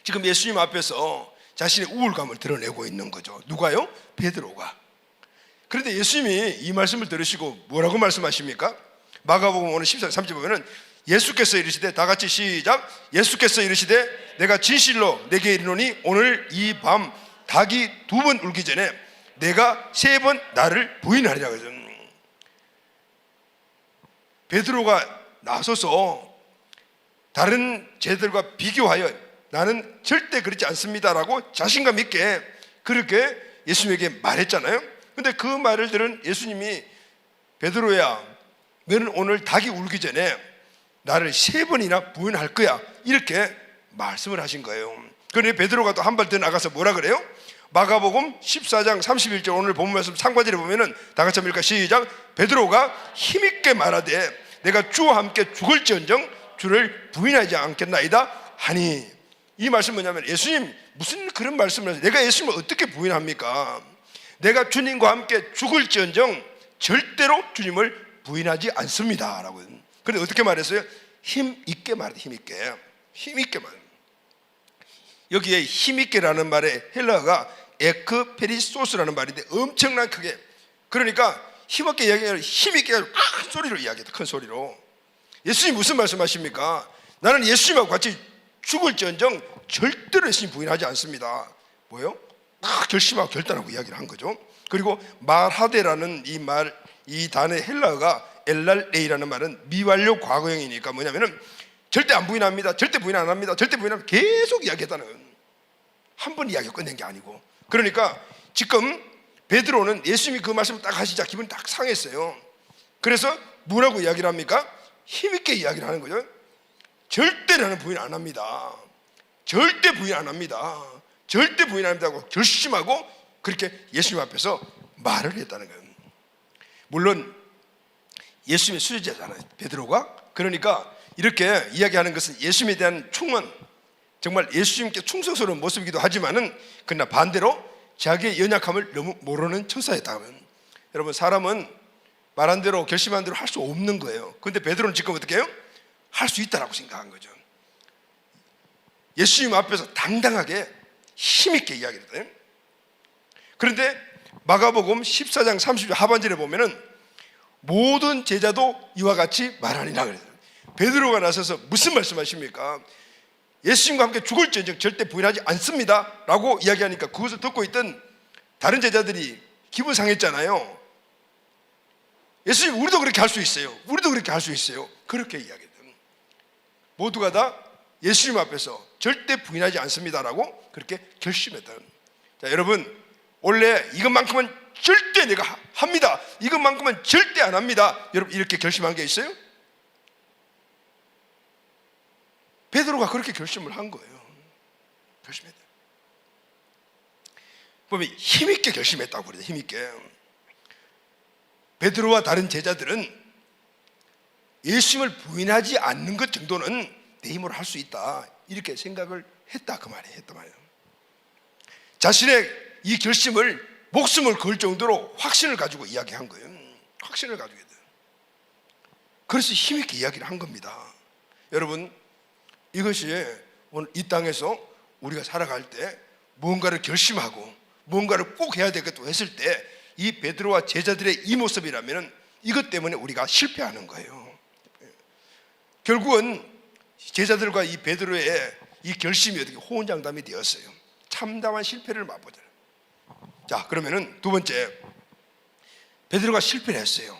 지금 예수님 앞에서 자신의 우월감을 드러내고 있는 거죠. 누가요? 베드로가. 그런데 예수님이 이 말씀을 들으시고 뭐라고 말씀하십니까? 마가복음 오늘 14장 3절 보면은 예수께서 이르시되, 다 같이 시작. 예수께서 이르시되 내가 진실로 내게 이르노니 오늘 이 밤 닭이 2번 울기 전에 내가 3번 나를 부인하리라. 그래서 베드로가 나서서 다른 제들과 비교하여 나는 절대 그렇지 않습니다라고 자신감 있게 그렇게 예수님에게 말했잖아요. 근데 그 말을 들은 예수님이 베드로야, 너는 오늘 닭이 울기 전에 나를 3번이나 부인할 거야, 이렇게 말씀을 하신 거예요. 그런데 베드로가 또 한 발 더 나가서 뭐라 그래요? 마가복음 14장 31절 오늘 본 말씀 상관절에 보면은 다 같이 한번 읽을까? 시작. 베드로가 힘있게 말하되 내가 주와 함께 죽을지언정 주를 부인하지 않겠나이다 하니, 이 말씀 뭐냐면 예수님 무슨 그런 말씀을 하세요? 내가 예수님을 어떻게 부인합니까? 내가 주님과 함께 죽을지언정 절대로 주님을 부인하지 않습니다 라고. 그런데 어떻게 말했어요? 힘있게 말해. 힘있게 말해. 여기에 힘있게라는 말의 헬라어가 에크페리소스라는 말인데 엄청난 크게, 그러니까 힘있게 이야기하면 힘있게 큰 소리로 이야기해요. 큰 소리로. 예수님 무슨 말씀하십니까? 나는 예수님하고 같이 죽을지언정 절대로 예수님 부인하지 않습니다. 뭐요? 딱 결심하고 결단하고 이야기를 한 거죠. 그리고 말하되라는 이 단어의 헬라어가 엘랄레이라는 말은 미완료 과거형이니까 뭐냐면은 절대 안 부인합니다, 절대 부인 안 합니다, 절대 부인 안 합니다, 계속 이야기했다는 거예요. 한 번 이야기 끝낸 게 아니고. 그러니까 지금 베드로는 예수님이 그 말씀을 딱 하시자 기분이 딱 상했어요. 그래서 뭐라고 이야기를 합니까? 힘있게 이야기를 하는 거죠. 절대 나는 부인 안 합니다, 절대 부인 안 합니다, 절대 부인 안 합니다고 결심하고 그렇게 예수님 앞에서 말을 했다는 거예요. 물론 예수님의 수제자잖아요, 베드로가. 그러니까 이렇게 이야기하는 것은 예수님에 대한 충원, 정말 예수님께 충성스러운 모습이기도 하지만은 그러나 반대로 자기의 연약함을 너무 모르는 천사였다면, 여러분 사람은 말한 대로 결심한 대로 할 수 없는 거예요. 그런데 베드로는 지금 어떻게 해요? 할 수 있다라고 생각한 거죠. 예수님 앞에서 당당하게 힘있게 이야기를 해요. 그런데 마가복음 14장 30절 하반절에 보면은 모든 제자도 이와 같이 말하니라 그래요. 베드로가 나서서 무슨 말씀하십니까? 예수님과 함께 죽을지언정 절대 부인하지 않습니다 라고 이야기하니까 그것을 듣고 있던 다른 제자들이 기분 상했잖아요. 예수님, 우리도 그렇게 할 수 있어요, 우리도 그렇게 할 수 있어요, 그렇게 이야기했던, 모두가 다 예수님 앞에서 절대 부인하지 않습니다라고 그렇게 결심했다는. 자, 여러분, 원래 이것만큼은 절대 내가 합니다, 이것만큼은 절대 안 합니다, 여러분 이렇게 결심한 게 있어요? 베드로가 그렇게 결심을 한 거예요. 결심했다. 보면 힘있게 결심했다고 그래요. 힘있게. 베드로와 다른 제자들은 예수님을 부인하지 않는 것 정도는 내 힘으로 할 수 있다, 이렇게 생각을 했다, 그 말이에요. 했단 말이에요. 자신의 이 결심을 목숨을 걸 정도로 확신을 가지고 이야기한 거예요. 확신을 가지고. 그래서 힘있게 이야기를 한 겁니다. 여러분, 이것이 오늘 이 땅에서 우리가 살아갈 때 무언가를 결심하고 무언가를 꼭 해야 되겠다고 했을 때 이 베드로와 제자들의 이 모습이라면 이것 때문에 우리가 실패하는 거예요. 결국은 제자들과 이 베드로의 이 결심이 어떻게 호언장담이 되었어요. 참담한 실패를 맛보잖아요. 자, 그러면은 두 번째, 베드로가 실패를 했어요.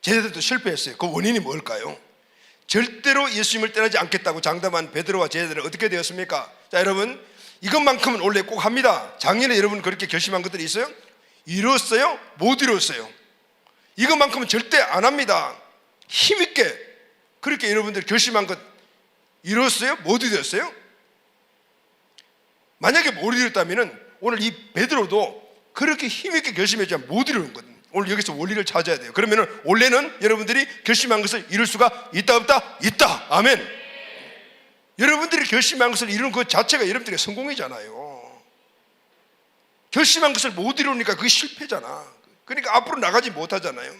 제자들도 실패했어요. 그 원인이 뭘까요? 절대로 예수님을 떠나지 않겠다고 장담한 베드로와 제자들은 어떻게 되었습니까? 자, 여러분, 이것만큼은 원래 꼭 합니다. 작년에 여러분 그렇게 결심한 것들이 있어요? 이뤘어요? 못 이뤘어요? 이것만큼은 절대 안 합니다. 힘있게 그렇게 여러분들 결심한 것 이뤘어요? 못 이뤘어요? 만약에 못 이뤘다면 오늘 이 베드로도 그렇게 힘있게 결심했지만 못 이루는 거거든요. 오늘 여기서 원리를 찾아야 돼요. 그러면 원래는 여러분들이 결심한 것을 이룰 수가 있다 없다? 있다. 아멘. 여러분들이 결심한 것을 이루는 것 자체가 여러분들의 성공이잖아요. 결심한 것을 못 이루니까 그게 실패잖아. 그러니까 앞으로 나가지 못하잖아요.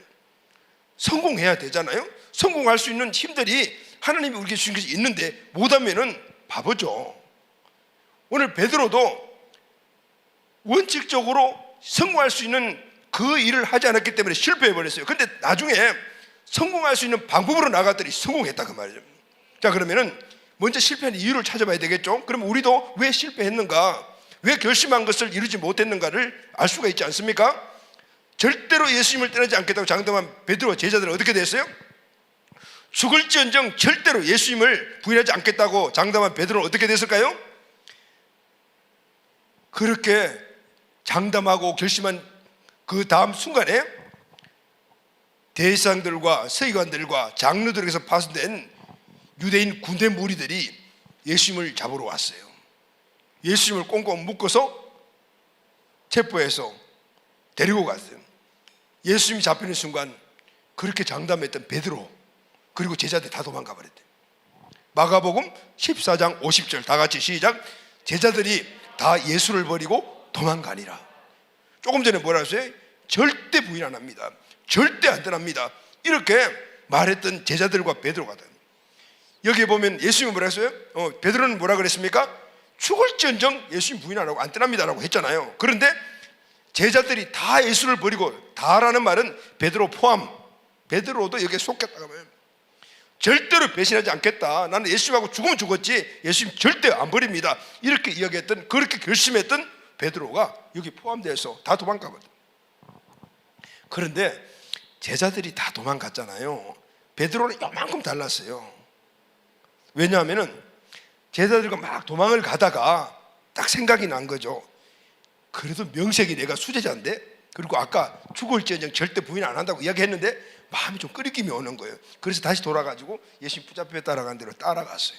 성공해야 되잖아요. 성공할 수 있는 힘들이 하나님이 우리에게 주신 것이 있는데 못하면은 바보죠. 오늘 베드로도 원칙적으로 성공할 수 있는 그 일을 하지 않았기 때문에 실패해버렸어요. 근데 나중에 성공할 수 있는 방법으로 나갔더니 성공했다, 그 말이죠. 자, 그러면은 먼저 실패한 이유를 찾아봐야 되겠죠. 그럼 우리도 왜 실패했는가, 왜 결심한 것을 이루지 못했는가를 알 수가 있지 않습니까? 절대로 예수님을 떠나지 않겠다고 장담한 베드로와 제자들은 어떻게 됐어요? 죽을지언정 절대로 예수님을 부인하지 않겠다고 장담한 베드로는 어떻게 됐을까요? 그렇게 장담하고 결심한 그 다음 순간에 대제사장들과 서기관들과 장로들에게서 파송된 유대인 군대 무리들이 예수님을 잡으러 왔어요. 예수님을 꽁꽁 묶어서 체포해서 데리고 갔어요. 예수님이 잡히는 순간 그렇게 장담했던 베드로 그리고 제자들 다 도망가 버렸대요. 마가복음 14장 50절 다 같이 시작. 제자들이 다 예수를 버리고 도망가니라. 조금 전에 뭐라 했어요? 절대 부인 안 합니다, 절대 안 떠납니다, 이렇게 말했던 제자들과 베드로가 여기에 보면 예수님은 뭐라 했어요? 베드로는 뭐라 그랬습니까? 죽을지언정 예수님 부인 안 하고 안 떠납니다라고 했잖아요. 그런데 제자들이 다 예수를 버리고, 다라는 말은 베드로 포함, 베드로도 여기에 속했다고 하면 절대로 배신하지 않겠다. 나는 예수님하고 죽으면 죽었지 예수님 절대 안 버립니다. 이렇게 이야기했던, 그렇게 결심했던 베드로가 여기 포함돼서 다 도망가거든. 그런데 제자들이 다 도망갔잖아요. 베드로는 요만큼 달랐어요. 왜냐하면은 제자들과 막 도망을 가다가 딱 생각이 난 거죠. 그래도 명색이 내가 수제자인데, 그리고 아까 죽을지언정 절대 부인 안 한다고 이야기했는데 마음이 좀 끓이김이 오는 거예요. 그래서 다시 돌아가지고 예수님 붙잡혀 따라간 대로 따라갔어요.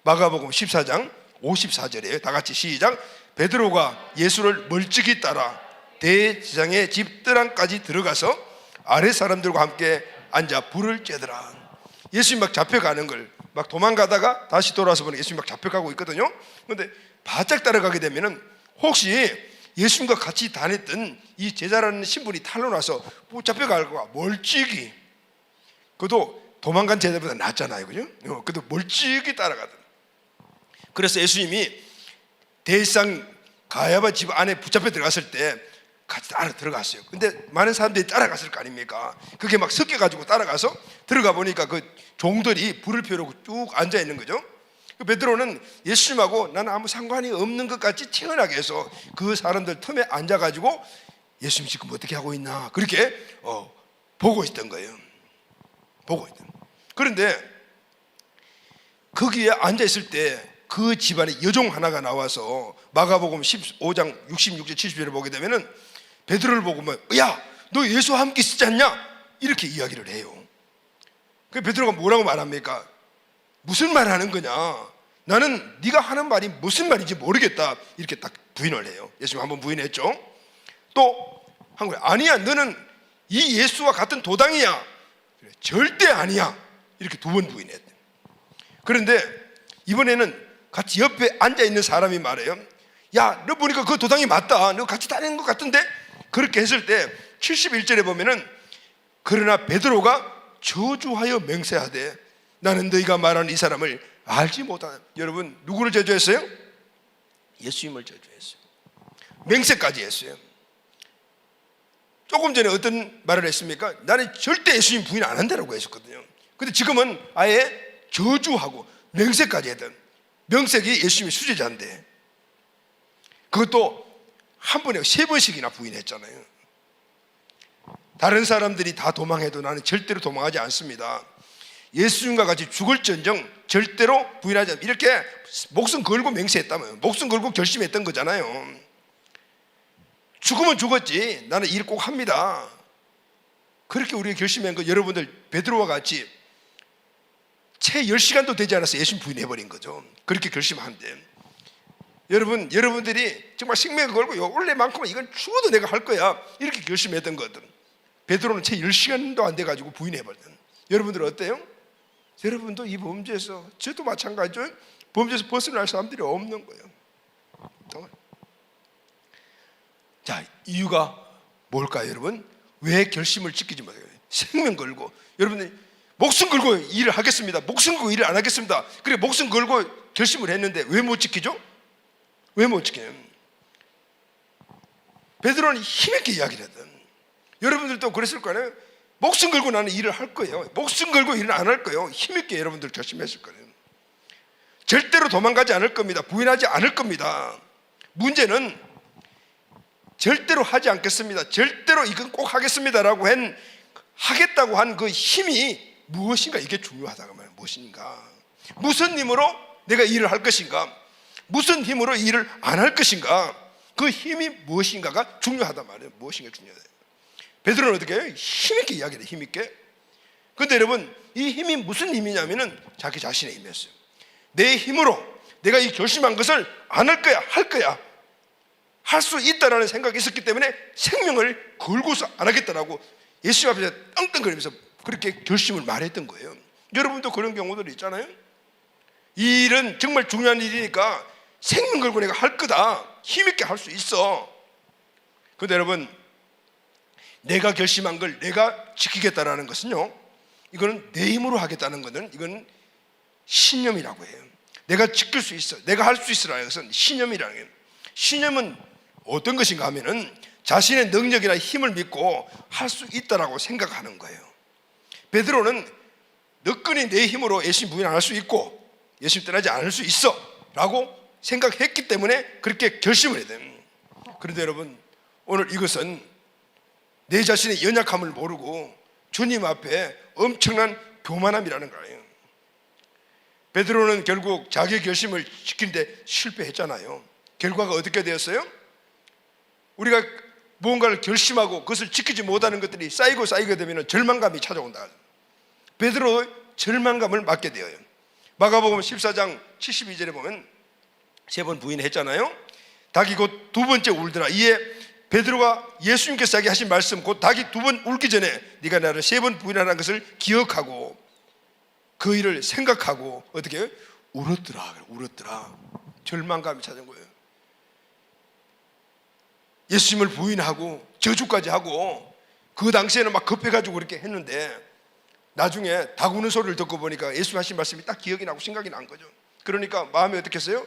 마가복음 14장 54절이에요. 다 같이 시작. 베드로가 예수를 멀찍이 따라 대제사장의 집드랑까지 들어가서 아랫 사람들과 함께 앉아 불을 쬐더라. 예수님 막 잡혀가는 걸 막 도망가다가 다시 돌아서 보니 예수님 막 잡혀가고 있거든요. 그런데 바짝 따라가게 되면은 혹시 예수님과 같이 다녔던 이 제자라는 신분이 탄로나서 붙잡혀갈까 멀찍이, 그도 도망간 제자보다 낫잖아요, 그죠? 그래도 멀찍이 따라가던. 그래서 예수님이 대상 가야바 집 안에 붙잡혀 들어갔을 때 같이 따라 들어갔어요. 근데 많은 사람들이 따라갔을 거 아닙니까? 그게 막 섞여가지고 따라가서 들어가 보니까 그 종들이 불을 피우고 쭉 앉아 있는 거죠. 베드로는 예수님하고 나는 아무 상관이 없는 것 같이 태연하게 해서 그 사람들 틈에 앉아가지고 예수님 지금 어떻게 하고 있나 그렇게 보고 있던 거예요. 보고 있던. 그런데 거기에 앉아 있을 때 그 집안에 여종 하나가 나와서 마가복음 15장 66절 70절을 보게 되면은 베드로를 보고 야, 너 예수와 함께 있었지 않냐? 이렇게 이야기를 해요. 그 베드로가 뭐라고 말합니까? 무슨 말 하는 거냐? 나는 네가 하는 말이 무슨 말인지 모르겠다. 이렇게 딱 부인을 해요. 예수님 한번 부인했죠. 또 한 거예요. 아니야, 너는 이 예수와 같은 도당이야. 절대 아니야. 이렇게 두 번 부인했대. 그런데 이번에는 같이 옆에 앉아있는 사람이 말해요. 야, 너 보니까 그 도당이 맞다. 너 같이 다니는 것 같은데? 그렇게 했을 때 71절에 보면은 그러나 베드로가 저주하여 맹세하되 나는 너희가 말하는 이 사람을 알지 못하다. 여러분, 누구를 저주했어요? 예수님을 저주했어요. 맹세까지 했어요. 조금 전에 어떤 말을 했습니까? 나는 절대 예수님 부인 안 한다라고 했었거든요. 근데 지금은 아예 저주하고 맹세까지 했던, 명색이 예수님의 수제자인데 그것도 한 번에 3번씩이나 부인했잖아요. 다른 사람들이 다 도망해도 나는 절대로 도망하지 않습니다. 예수님과 같이 죽을지언정 절대로 부인하지 않습니다. 이렇게 목숨 걸고 맹세했다면, 목숨 걸고 결심했던 거잖아요. 죽으면 죽었지 나는 일 꼭 합니다. 그렇게 우리가 결심한 거, 여러분들 베드로와 같이 채 10시간도 되지 않아서 예수님 부인해버린 거죠. 그렇게 결심한데 여러분, 여러분들이 정말 생명을 걸고 원래만큼은 이건 죽어도 내가 할 거야 이렇게 결심했던 거든 베드로는 채 10시간도 안 돼가지고 부인해버렸던. 여러분들 어때요? 여러분도 이 범죄에서, 저도 마찬가지죠. 범죄에서 벗어날 사람들이 없는 거예요. 자, 이유가 뭘까요, 여러분? 왜 결심을 지키지 못해요? 생명 걸고, 여러분들이 목숨 걸고 일을 하겠습니다. 목숨 걸고 일을 안 하겠습니다. 그래 목숨 걸고 결심을 했는데 왜 못 지키죠? 왜 못 지켜요? 베드로는 힘있게 이야기를 했던. 여러분들도 그랬을 거 아니에요? 목숨 걸고 나는 일을 할 거예요. 목숨 걸고 일을 안 할 거예요. 힘있게 여러분들 결심했을 거예요. 절대로 도망가지 않을 겁니다. 부인하지 않을 겁니다. 문제는 절대로 하지 않겠습니다. 절대로 이건 꼭 하겠습니다라고 하겠다고 한 그 힘이 무엇인가, 이게 중요하다고 말이에요. 무엇인가, 무슨 힘으로 내가 일을 할 것인가, 무슨 힘으로 일을 안 할 것인가, 그 힘이 무엇인가가 중요하단 말이에요. 무엇인가 중요하다. 베드로는 어떻게 해요? 힘있게 이야기해요. 힘있게. 그런데 여러분, 이 힘이 무슨 힘이냐면은 자기 자신의 힘이었어요. 내 힘으로 내가 이 결심한 것을 안 할 거야, 할 거야, 할 수 있다라는 생각이 있었기 때문에 생명을 걸고서 안 하겠다라고 예수 앞에서 떵떵거리면서 그렇게 결심을 말했던 거예요. 여러분도 그런 경우들이 있잖아요. 이 일은 정말 중요한 일이니까 생명 걸고 내가 할 거다, 힘있게 할 수 있어. 그런데 여러분, 내가 결심한 걸 내가 지키겠다라는 것은요, 이거는 내 힘으로 하겠다는 것은 이건 신념이라고 해요. 내가 지킬 수 있어, 내가 할 수 있으라는 것은 신념이라는 거예요. 신념은 어떤 것인가 하면은 자신의 능력이나 힘을 믿고 할 수 있다라고 생각하는 거예요. 베드로는 너끈히 내 힘으로 예수님 부인 안 할 수 있고 예수님 떠나지 않을 수 있어 라고 생각했기 때문에 그렇게 결심을 해야 돼요. 그런데 여러분, 오늘 이것은 내 자신의 연약함을 모르고 주님 앞에 엄청난 교만함이라는 거예요. 베드로는 결국 자기 결심을 지키는데 실패했잖아요. 결과가 어떻게 되었어요? 우리가 무언가를 결심하고 그것을 지키지 못하는 것들이 쌓이게 되면 절망감이 찾아온다. 베드로의 절망감을 맞게 되어요. 마가복음 14장 72절에 보면 3번 부인했잖아요. 닭이 곧 2번째 울더라. 이에 베드로가 예수님께서 자기 하신 말씀, 곧 닭이 2번 울기 전에 네가 나를 3번 부인하라는 것을 기억하고 그 일을 생각하고 어떻게 해요? 울었더라. 절망감이 찾은 거예요. 예수님을 부인하고 저주까지 하고 그 당시에는 막 급해가지고 그렇게 했는데 나중에 닭 우는 소리를 듣고 보니까 예수님 하신 말씀이 딱 기억이 나고 생각이 난 거죠. 그러니까 마음이 어떻게 했어요?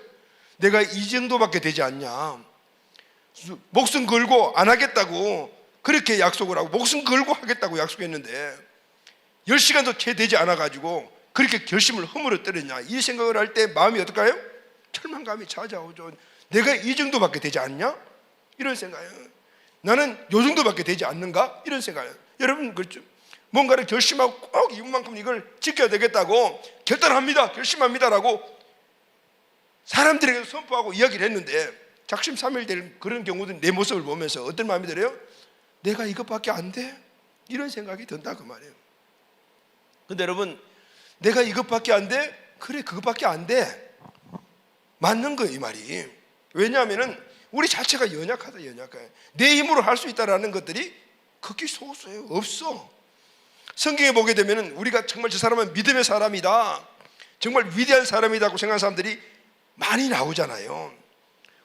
내가 이 정도밖에 되지 않냐, 목숨 걸고 안 하겠다고 그렇게 약속을 하고 목숨 걸고 하겠다고 약속했는데 10시간도 채 되지 않아가지고 그렇게 결심을 허물어뜨렸냐, 이 생각을 할 때 마음이 어떨까요? 절망감이 찾아오죠. 내가 이 정도밖에 되지 않냐? 이런 생각이에요. 나는 요 정도밖에 되지 않는가? 이런 생각이에요. 여러분 그렇죠? 뭔가를 결심하고 꼭 이분만큼 이걸 지켜야 되겠다고 결단합니다, 결심합니다라고 사람들에게 선포하고 이야기를 했는데 작심삼일될 그런 경우도 내 모습을 보면서 어떤 마음이 들어요? 내가 이것밖에 안 돼? 이런 생각이 든다 그 말이에요. 근데 여러분, 내가 이것밖에 안 돼? 그래, 그것밖에 안 돼. 맞는 거예요, 이 말이. 왜냐하면 우리 자체가 연약하다, 연약해. 내 힘으로 할 수 있다라는 것들이 극히 소수예요. 없어. 성경에 보게 되면 우리가 정말 저 사람은 믿음의 사람이다, 정말 위대한 사람이라고 생각하는 사람들이 많이 나오잖아요.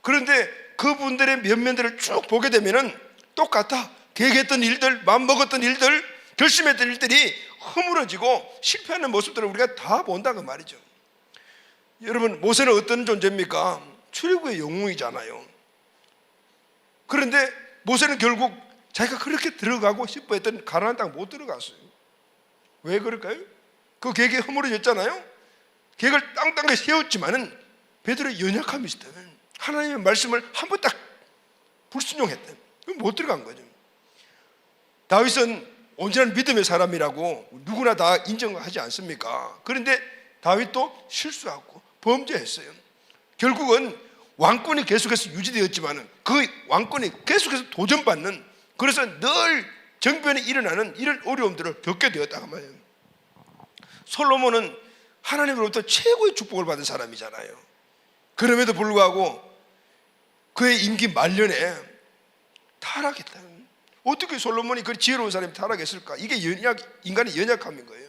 그런데 그분들의 면면들을 쭉 보게 되면 똑같아. 계획했던 일들, 마음먹었던 일들, 결심했던 일들이 허물어지고 실패하는 모습들을 우리가 다 본다 그 말이죠. 여러분, 모세는 어떤 존재입니까? 출애굽의 영웅이잖아요. 그런데 모세는 결국 자기가 그렇게 들어가고 싶어 했던 가나안 땅 못 들어갔어요. 왜 그럴까요? 그 계획이 허물어졌잖아요. 계획을 땅땅하게 세웠지만은 베드로의 연약함이 있을 때는 하나님의 말씀을 한 번 딱 불순종했다. 못 들어간 거죠. 다윗은 온전한 믿음의 사람이라고 누구나 다 인정하지 않습니까? 그런데 다윗도 실수하고 범죄했어요. 결국은 왕권이 계속해서 유지되었지만 그 왕권이 계속해서 도전받는, 그래서 늘 정변이 일어나는 이런 어려움들을 겪게 되었다고 말이에요. 솔로몬은 하나님으로부터 최고의 축복을 받은 사람이잖아요. 그럼에도 불구하고 그의 임기 말년에 타락했다. 어떻게 솔로몬이 그 지혜로운 사람이 타락했을까? 이게 인간의 연약함인 거예요.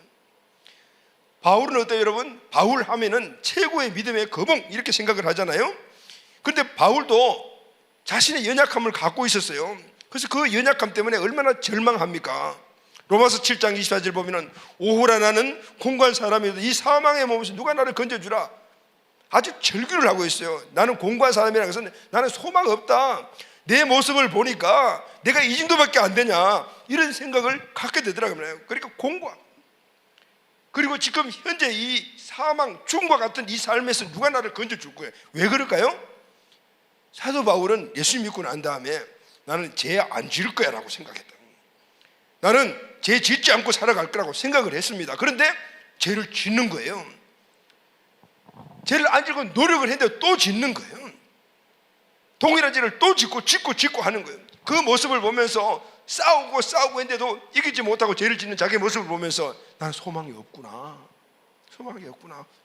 바울은 어때요, 여러분? 바울 하면은 최고의 믿음의 거봉 이렇게 생각을 하잖아요. 그런데 바울도 자신의 연약함을 갖고 있었어요. 그래서 그 연약함 때문에 얼마나 절망합니까? 로마서 7장 24절 보면은 오호라 나는 공고한 사람이어도 이 사망의 몸에서 누가 나를 건져주라. 아주 절규를 하고 있어요. 나는 공고한 사람이라는 것은 나는 소망 없다. 내 모습을 보니까 내가 이 정도밖에 안 되냐, 이런 생각을 갖게 되더라고요. 그러니까 공고함. 그리고 지금 현재 이 사망, 죽음과 같은 이 삶에서 누가 나를 건져줄 거예요. 왜 그럴까요? 사도 바울은 예수 믿고 난 다음에 나는 죄 안 지을 거야 라고 생각했다. 나는 죄 짓지 않고 살아갈 거라고 생각을 했습니다. 그런데 죄를 짓는 거예요. 죄를 안 짓고 노력을 했는데 또 짓는 거예요. 동일한 죄를 또 짓고 하는 거예요. 그 모습을 보면서 싸우고 했는데도 이기지 못하고 죄를 짓는 자기의 모습을 보면서 나는 소망이 없구나.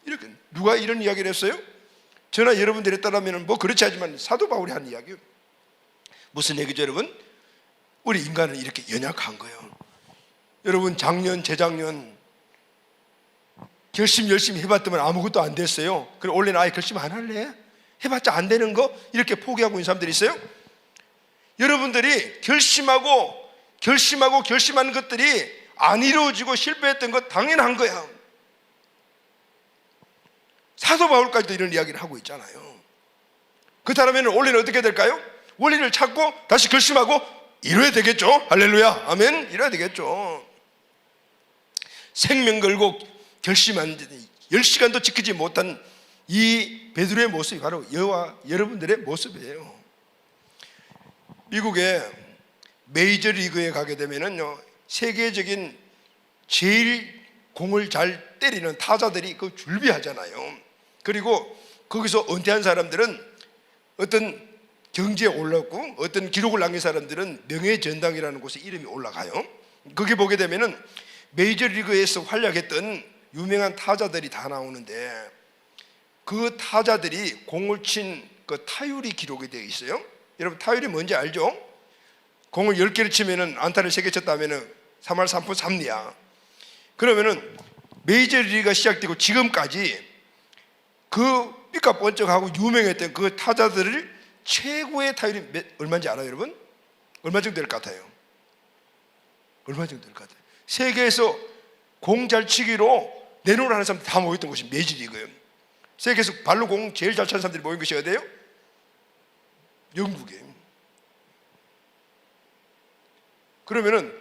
이렇게 누가 이런 이야기를 했어요? 저나 여러분들에 따르면 뭐 그렇지 않지만 사도 바울이 한 이야기예요. 무슨 얘기죠, 여러분? 우리 인간은 이렇게 연약한 거예요. 여러분, 작년, 재작년 결심 열심히 해봤더니 아무것도 안 됐어요. 그럼 올해는 아예 결심 안 할래? 해봤자 안 되는 거? 이렇게 포기하고 있는 사람들이 있어요. 여러분들이 결심하는 것들이 안 이루어지고 실패했던 것 당연한 거야. 사도 바울까지도 이런 이야기를 하고 있잖아요. 그렇다면 올해는 어떻게 될까요? 원리를 찾고 다시 결심하고 이뤄야 되겠죠. 할렐루야, 아멘. 이뤄야 되겠죠. 생명 걸고 결심한 10시간도 지키지 못한 이 베드로의 모습이 바로 여와 여러분들의 모습이에요. 미국의 메이저리그에 가게 되면은요, 세계적인 제일 공을 잘 때리는 타자들이 그 줄비하잖아요. 그리고 거기서 은퇴한 사람들은 어떤 경지에 올랐고, 어떤 기록을 남긴 사람들은 명예전당이라는 곳에 이름이 올라가요. 거기 보게 되면은 메이저리그에서 활약했던 유명한 타자들이 다 나오는데, 그 타자들이 공을 친 그 타율이 기록이 되어 있어요. 여러분, 타율이 뭔지 알죠? 공을 10개를 치면은 안타를 3개 쳤다면은 3할 3푼 3리야. 그러면은 메이저리그가 시작되고 지금까지 그 삐까뻔쩍하고 유명했던 그 타자들을 최고의 타율이 얼마인지 알아요, 여러분? 얼마 정도 될 것 같아요? 얼마 정도 될 것 같아요? 세계에서 공 잘 치기로 내놓으라 하는 사람들 다 모였던 곳이 메이저리그예요. 세계에서 발로 공 제일 잘 차는 사람들이 모인 것이 어디예요? 영국이에요. 그러면은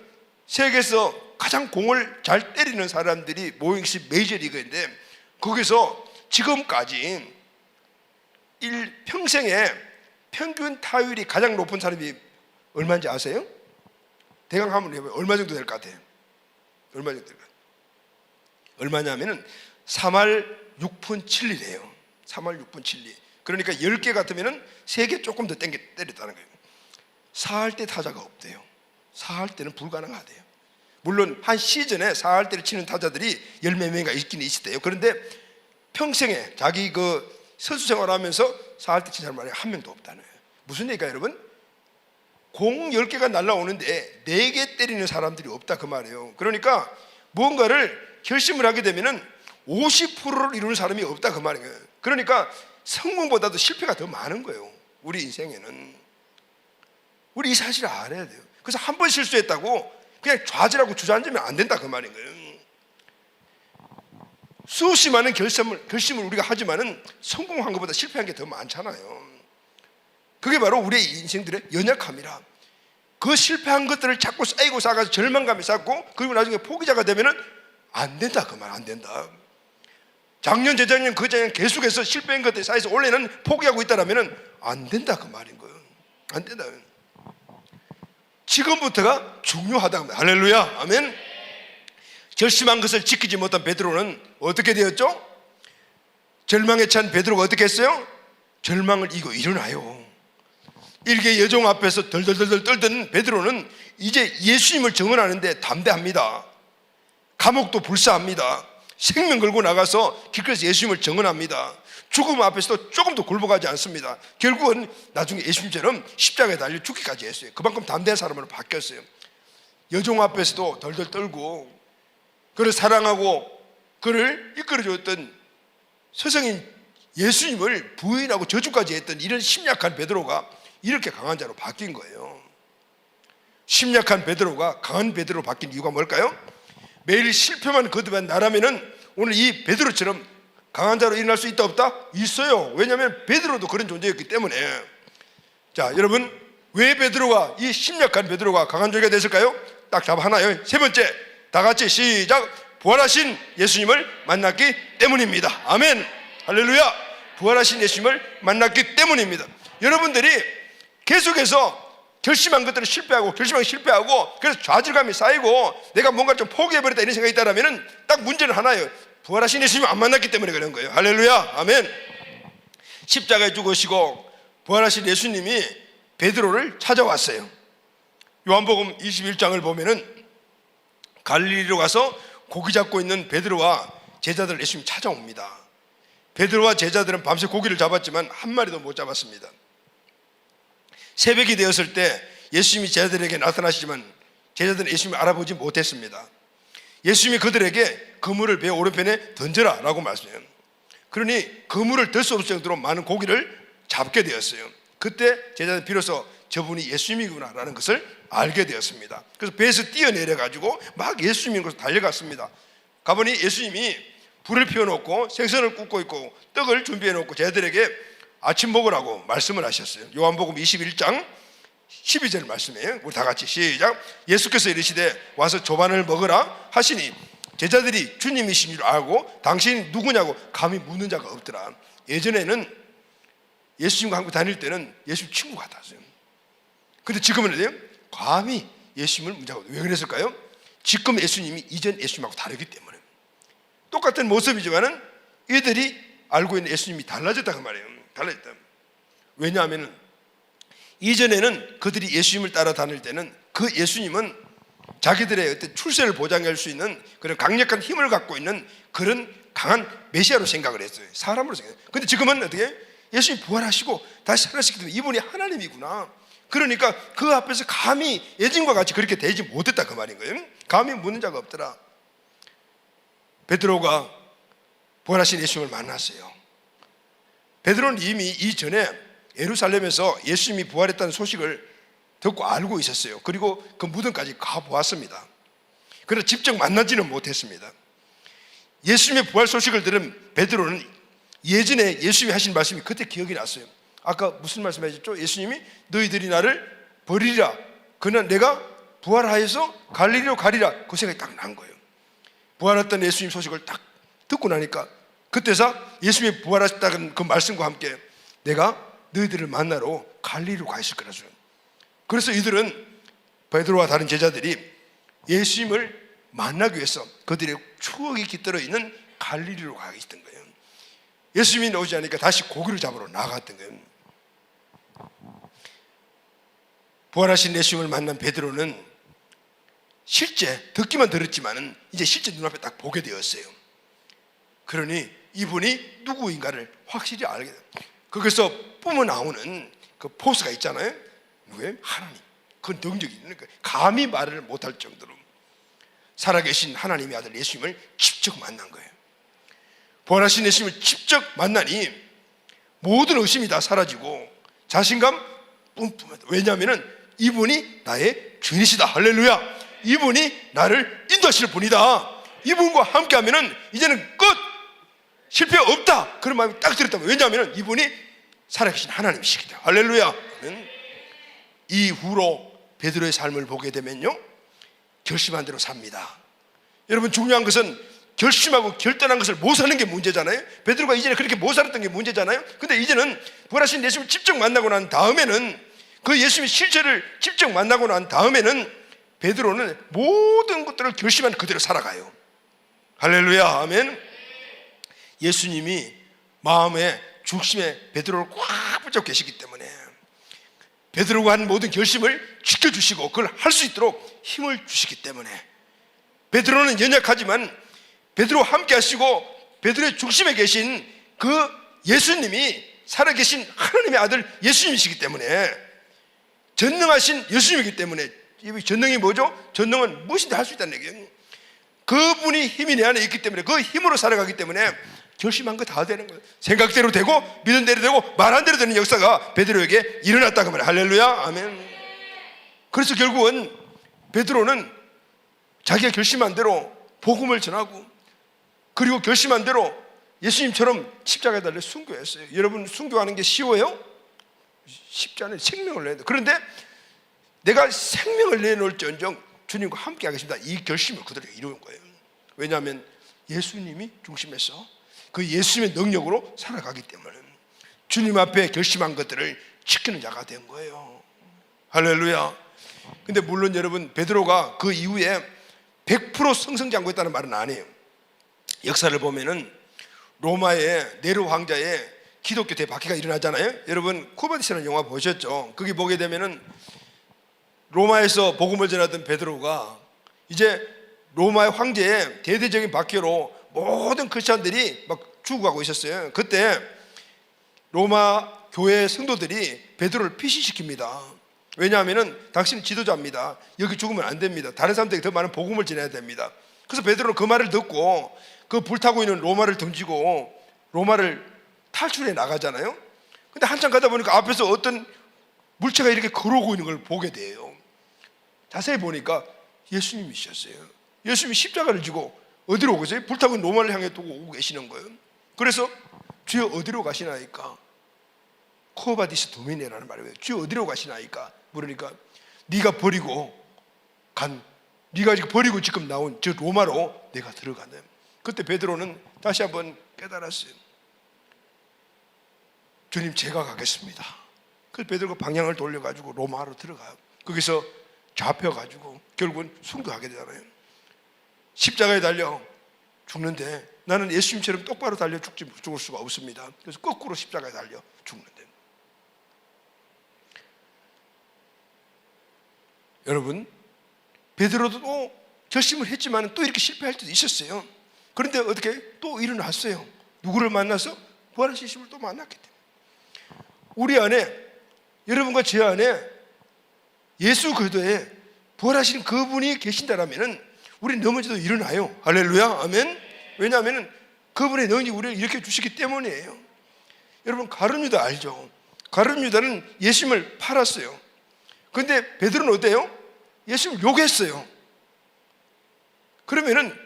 세계에서 가장 공을 잘 때리는 사람들이 모인 것이 메이저리그인데, 거기서 지금까지 평생에 평균 타율이 가장 높은 사람이 얼마인지 아세요? 대강 한번 해봐요. 얼마 정도 될 것 같아요? 얼마 정도 될 것 같아요? 얼마냐면은 3할 6푼 7리래요. 3할 6푼 7리. 그러니까 10개 같으면은 3개 조금 더 때렸다는 거예요. 4할 때 타자가 없대요. 4할 때는 불가능하대요. 물론 한 시즌에 4할 때를 치는 타자들이 10몇 명이 있긴 있었대요. 그런데 평생에 자기 그 선수 생활하면서 4할 때 치는 사람이 한 명도 없다는 거예요. 무슨 얘기가 여러분? 공 10개가 날라오는데 4개 때리는 사람들이 없다 그 말이에요. 그러니까 뭔가를 결심을 하게 되면은 50%를 이루는 사람이 없다 그 말이에요. 그러니까 성공보다도 실패가 더 많은 거예요. 우리 인생에는. 우리 이 사실을 알아야 돼요. 그래서 한 번 실수했다고 그냥 좌절하고 주저앉으면 안 된다 그 말인 거예요. 수없이 많은 결심을 우리가 하지만은 성공한 것보다 실패한 게 더 많잖아요. 그게 바로 우리의 인생들의 연약함이라. 그 실패한 것들을 자꾸 쌓이고 쌓아서 절망감이 쌓고, 그리고 나중에 포기자가 되면은 안 된다 그 말. 안 된다. 작년 재작년 그작년 계속해서 실패한 것들이 쌓여서 올해는 포기하고 있다라면은 안 된다 그 말인 거예요. 안 된다. 지금부터가 중요하다. 할렐루야. 아멘. 결심한 것을 지키지 못한 베드로는 어떻게 되었죠? 절망에 찬 베드로가 어떻게 했어요? 절망을 이기고 일어나요. 일개 여종 앞에서 덜덜덜 떨던 베드로는 이제 예수님을 증언하는데 담대합니다. 감옥도 불사합니다. 생명 걸고 나가서 길거리에서 예수님을 증언합니다. 죽음 앞에서도 조금도 굴복하지 않습니다. 결국은 나중에 예수님처럼 십자가에 달려 죽기까지 했어요. 그만큼 담대한 사람으로 바뀌었어요. 여종 앞에서도 덜덜 떨고 그를 사랑하고 그를 이끌어줬던 스승인 예수님을 부인하고 저주까지 했던 이런 심약한 베드로가 이렇게 강한 자로 바뀐 거예요. 심약한 베드로가 강한 베드로로 바뀐 이유가 뭘까요? 매일 실패만 거듭한 나라면은 오늘 이 베드로처럼 강한 자로 일어날 수 있다 없다? 있어요. 왜냐하면 베드로도 그런 존재였기 때문에. 자, 여러분, 왜 베드로가, 이 심약한 베드로가 강한 존재가 됐을까요? 딱 답 하나요. 세 번째, 다 같이 시작. 부활하신 예수님을 만났기 때문입니다. 아멘. 할렐루야. 부활하신 예수님을 만났기 때문입니다. 여러분들이 계속해서 결심한 것들을 실패하고 그래서 좌절감이 쌓이고 내가 뭔가 좀 포기해버렸다 이런 생각이 있다면 딱 문제는 하나예요. 부활하신 예수님을 안 만났기 때문에 그런 거예요. 할렐루야. 아멘. 십자가에 죽으시고 부활하신 예수님이 베드로를 찾아왔어요. 요한복음 21장을 보면은 갈릴리로 가서 고기 잡고 있는 베드로와 제자들을 예수님이 찾아옵니다. 베드로와 제자들은 밤새 고기를 잡았지만 한 마리도 못 잡았습니다. 새벽이 되었을 때 예수님이 제자들에게 나타나시지만 제자들은 예수님을 알아보지 못했습니다. 예수님이 그들에게 그물을 배 오른편에 던져라 라고 말씀해요. 그러니 그물을 들 수 없을 정도로 많은 고기를 잡게 되었어요. 그때 제자들은 비로소 저분이 예수님이구나 라는 것을 알게 되었습니다. 그래서 배에서 뛰어내려 가지고 막 예수님인 곳으로 달려갔습니다. 가보니 예수님이 불을 피워놓고 생선을 굽고 있고 떡을 준비해놓고 제자들에게 아침 먹으라고 말씀을 하셨어요. 요한복음 21장 12절 말씀이에요. 우리 다 같이 시작. 예수께서 이르시되 와서 조반을 먹으라 하시니 제자들이 주님이신 줄 알고 당신이 누구냐고 감히 묻는 자가 없더라. 예전에는 예수님과 함께 다닐 때는 예수 친구 같았어요. 근데 지금은 어때요? 감히 예수님을 묻자고. 왜 그랬을까요? 지금 예수님이 이전 예수님하고 다르기 때문에. 똑같은 모습이지만은 이들이 알고 있는 예수님이 달라졌다 그 말이에요. 달라졌다. 왜냐하면 이전에는 그들이 예수님을 따라 다닐 때는 그 예수님은 자기들의 어떤 출세를 보장할 수 있는 그런 강력한 힘을 갖고 있는 그런 강한 메시아로 생각을 했어요. 사람으로 생각해요. 근데 지금은 어떻게? 예수님이 부활하시고 다시 살아나시기 때문에 이분이 하나님이구나. 그러니까 그 앞에서 감히 예전과 같이 그렇게 되지 못했다 그 말인 거예요. 감히 묻는 자가 없더라. 베드로가 부활하신 예수님을 만났어요. 베드로는 이미 이전에 예루살렘에서 예수님이 부활했다는 소식을 듣고 알고 있었어요. 그리고 그 무덤까지 가보았습니다. 그러나 직접 만나지는 못했습니다. 예수님의 부활 소식을 들은 베드로는 예전에 예수님이 하신 말씀이 그때 기억이 났어요. 아까 무슨 말씀 하셨죠? 예수님이 너희들이 나를 버리리라. 그러나 내가 부활하여서 갈릴리로 가리라. 그 생각이 딱 난 거예요. 부활했던 예수님 소식을 딱 듣고 나니까 그때서 예수님이 부활하셨다는 그 말씀과 함께 내가 너희들을 만나러 갈릴리로 가 있을 거라서. 그래서 이들은 베드로와 다른 제자들이 예수님을 만나기 위해서 그들의 추억이 깃들어 있는 갈릴리로 가 있던 거예요. 예수님이 오지 않으니까 다시 고기를 잡으러 나갔던 거예요. 부활하신 예수님을 만난 베드로는 실제 듣기만 들었지만은 이제 실제 눈앞에 딱 보게 되었어요. 그러니 이분이 누구인가를 확실히 알게 돼요. 거기서 뿜어 나오는 그 포스가 있잖아요. 누구예요? 하나님. 그 능력이 있는 거예요. 감히 말을 못할 정도로 살아계신 하나님의 아들 예수님을 직접 만난 거예요. 부활하신 예수님을 직접 만나니 모든 의심이 다 사라지고 자신감 뿜뿜하다. 왜냐하면 이분이 나의 주인이시다. 할렐루야. 이분이 나를 인도하실 분이다. 이분과 함께하면 이제는 끝. 실패 없다. 그런 마음이 딱 들었다면. 왜냐하면 이분이 살아계신 하나님이시기 때문에. 할렐루야. 이후로 베드로의 삶을 보게 되면요, 결심한 대로 삽니다. 여러분, 중요한 것은 결심하고 결단한 것을 못 사는 게 문제잖아요. 베드로가 이전에 그렇게 못 살았던 게 문제잖아요. 근데 이제는 부활하신 예수님을 직접 만나고 난 다음에는, 그 예수님의 실체를 직접 만나고 난 다음에는 베드로는 모든 것들을 결심한 그대로 살아가요. 할렐루야. 아멘. 예수님이 마음의 중심에 베드로를 꽉 붙잡고 계시기 때문에 베드로가 한 모든 결심을 지켜주시고 그걸 할 수 있도록 힘을 주시기 때문에, 베드로는 연약하지만 베드로와 함께 하시고 베드로의 중심에 계신 그 예수님이 살아계신 하나님의 아들 예수님이시기 때문에, 전능하신 예수님이기 때문에, 이 전능이 뭐죠? 전능은 무엇이든 할 수 있다는 얘기예요. 그분이 힘이 내 안에 있기 때문에, 그 힘으로 살아가기 때문에 결심한 거 다 되는 거예요. 생각대로 되고 믿은 대로 되고 말한 대로 되는 역사가 베드로에게 일어났다고 말해요. 할렐루야. 아멘. 그래서 결국은 베드로는 자기가 결심한 대로 복음을 전하고, 그리고 결심한 대로 예수님처럼 십자가에 달려 순교했어요. 여러분, 순교하는 게 쉬워요? 쉽지 않아요. 생명을 내야 돼. 그런데 내가 생명을 내놓을지언정 주님과 함께 하겠습니다. 이 결심을 그대로 이루는 거예요. 왜냐하면 예수님이 중심에서 그 예수님의 능력으로 살아가기 때문에 주님 앞에 결심한 것들을 지키는 자가 된 거예요. 할렐루야. 근데 물론 여러분, 베드로가 그 이후에 100% 승승장구했다는 말은 아니에요. 역사를 보면은 로마의 네로 황자의 기독교 대박해가 일어나잖아요. 여러분, 쿠바디스라는 영화 보셨죠? 거기 보게 되면은 로마에서 복음을 전하던 베드로가 이제 로마의 황제의 대대적인 박해로 모든 크리스찬들이 막 죽어가고 있었어요. 그때 로마 교회 성도들이 베드로를 피신시킵니다. 왜냐하면 당신은 지도자입니다. 여기 죽으면 안 됩니다. 다른 사람들에게 더 많은 복음을 전해야 됩니다. 그래서 베드로는 그 말을 듣고 그 불타고 있는 로마를 던지고 로마를 탈출해 나가잖아요. 근데 한참 가다 보니까 앞에서 어떤 물체가 이렇게 걸어오고 있는 걸 보게 돼요. 자세히 보니까 예수님이셨어요. 예수님이 십자가를 지고 어디로 오고 계세요? 불타고 있는 로마를 향해 두고 오고 계시는 거예요. 그래서 주여 어디로 가시나이까? 코바디스 도미네라는 말이에요. 주여 어디로 가시나이까? 물으니까 네가 버리고 간 네가 지금 버리고 지금 나온 저 로마로 내가 들어간다. 그때 베드로는 다시 한번 깨달았어요. 주님, 제가 가겠습니다. 그래서 베드로가 방향을 돌려가지고 로마로 들어가요. 거기서 잡혀가지고 결국은 순교하게 되잖아요. 십자가에 달려 죽는데 나는 예수님처럼 똑바로 달려 죽을 수가 없습니다. 그래서 거꾸로 십자가에 달려 죽는데, 여러분, 베드로도 또 결심을 했지만 또 이렇게 실패할 때도 있었어요. 그런데 어떻게 또 일어났어요. 누구를 만나서? 부활하신 예수님을 또 만났기 때문에. 우리 안에, 여러분과 제 안에 예수 그리스도에 부활하신 그분이 계신다라면 우리 넘어져도 일어나요. 할렐루야, 아멘. 왜냐하면 그분의 능력이 우리를 일으켜 주시기 때문이에요. 여러분, 가룟 유다 알죠? 가룟 유다는 예수님을 팔았어요. 그런데 베드로는 어때요? 예수님을 욕했어요. 그러면은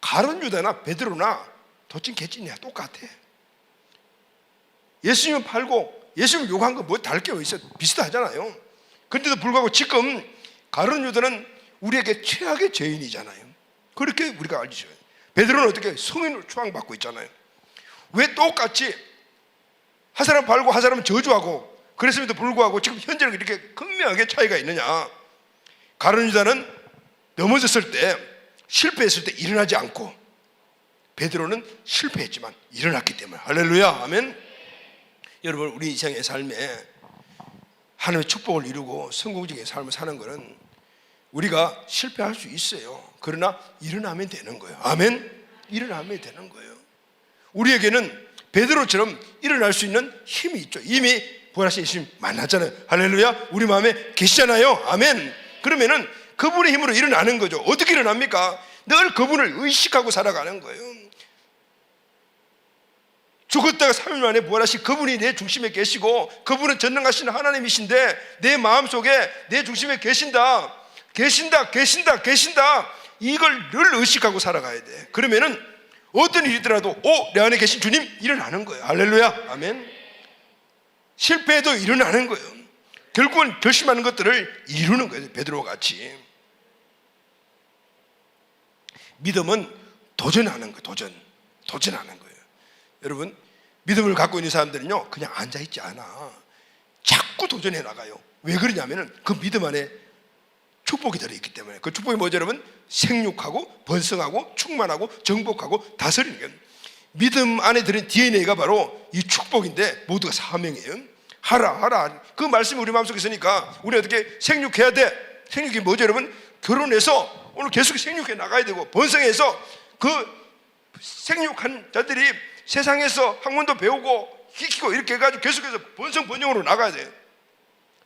가룟 유다나 베드로나 도찐 개찐이야 똑같아. 예수님을 팔고 예수님을 욕한 거 뭐 다를 게 어디 있어? 비슷하잖아요. 그런데도 불구하고 지금 가룟 유다는 우리에게 최악의 죄인이잖아요. 그렇게 우리가 알죠. 베드로는 어떻게 성인으로 추앙받고 있잖아요. 왜 똑같이 한 사람 팔고 한 사람은 저주하고 그랬음에도 불구하고 지금 현재는 이렇게 극명하게 차이가 있느냐? 가룟 유다는 넘어졌을 때, 실패했을 때 일어나지 않고, 베드로는 실패했지만 일어났기 때문에. 할렐루야, 아멘. 여러분, 우리 인생의 삶에 하나님의 축복을 이루고 성공적인 삶을 사는 것은 우리가 실패할 수 있어요. 그러나 일어나면 되는 거예요. 아멘. 일어나면 되는 거예요. 우리에게는 베드로처럼 일어날 수 있는 힘이 있죠. 이미 부활하신 예수님 만났잖아요. 할렐루야. 우리 마음에 계시잖아요. 아멘. 그러면은 그분의 힘으로 일어나는 거죠. 어떻게 일어납니까? 늘 그분을 의식하고 살아가는 거예요. 죽었다가 3일 만에 부활하신 그분이 내 중심에 계시고, 그분은 전능하신 하나님이신데 내 마음속에 내 중심에 계신다. 이걸 늘 의식하고 살아가야 돼. 그러면은 어떤 일이 있더라도 내 안에 계신 주님, 일어나는 거예요. 할렐루야, 아멘. 실패해도 일어나는 거예요. 결국은 결심하는 것들을 이루는 거예요. 베드로와 같이. 믿음은 도전하는 거예요. 도전하는 거예요. 여러분, 믿음을 갖고 있는 사람들은요, 그냥 앉아있지 않아. 자꾸 도전해 나가요. 왜 그러냐면은 그 믿음 안에 축복이 들어있기 때문에. 그 축복이 뭐죠, 여러분? 생육하고 번성하고 충만하고 정복하고 다스리는 거예요. 믿음 안에 들은 DNA가 바로 이 축복인데 모두가 사명이에요. 하라. 그 말씀이 우리 마음속에 있으니까 우리 어떻게 생육해야 돼? 생육이 뭐죠, 여러분? 결혼해서 오늘 계속 생육해 나가야 되고, 번성해서 그 생육한 자들이 세상에서 학문도 배우고 익히고 이렇게 해가지고 계속해서 번성번영으로 나가야 돼요.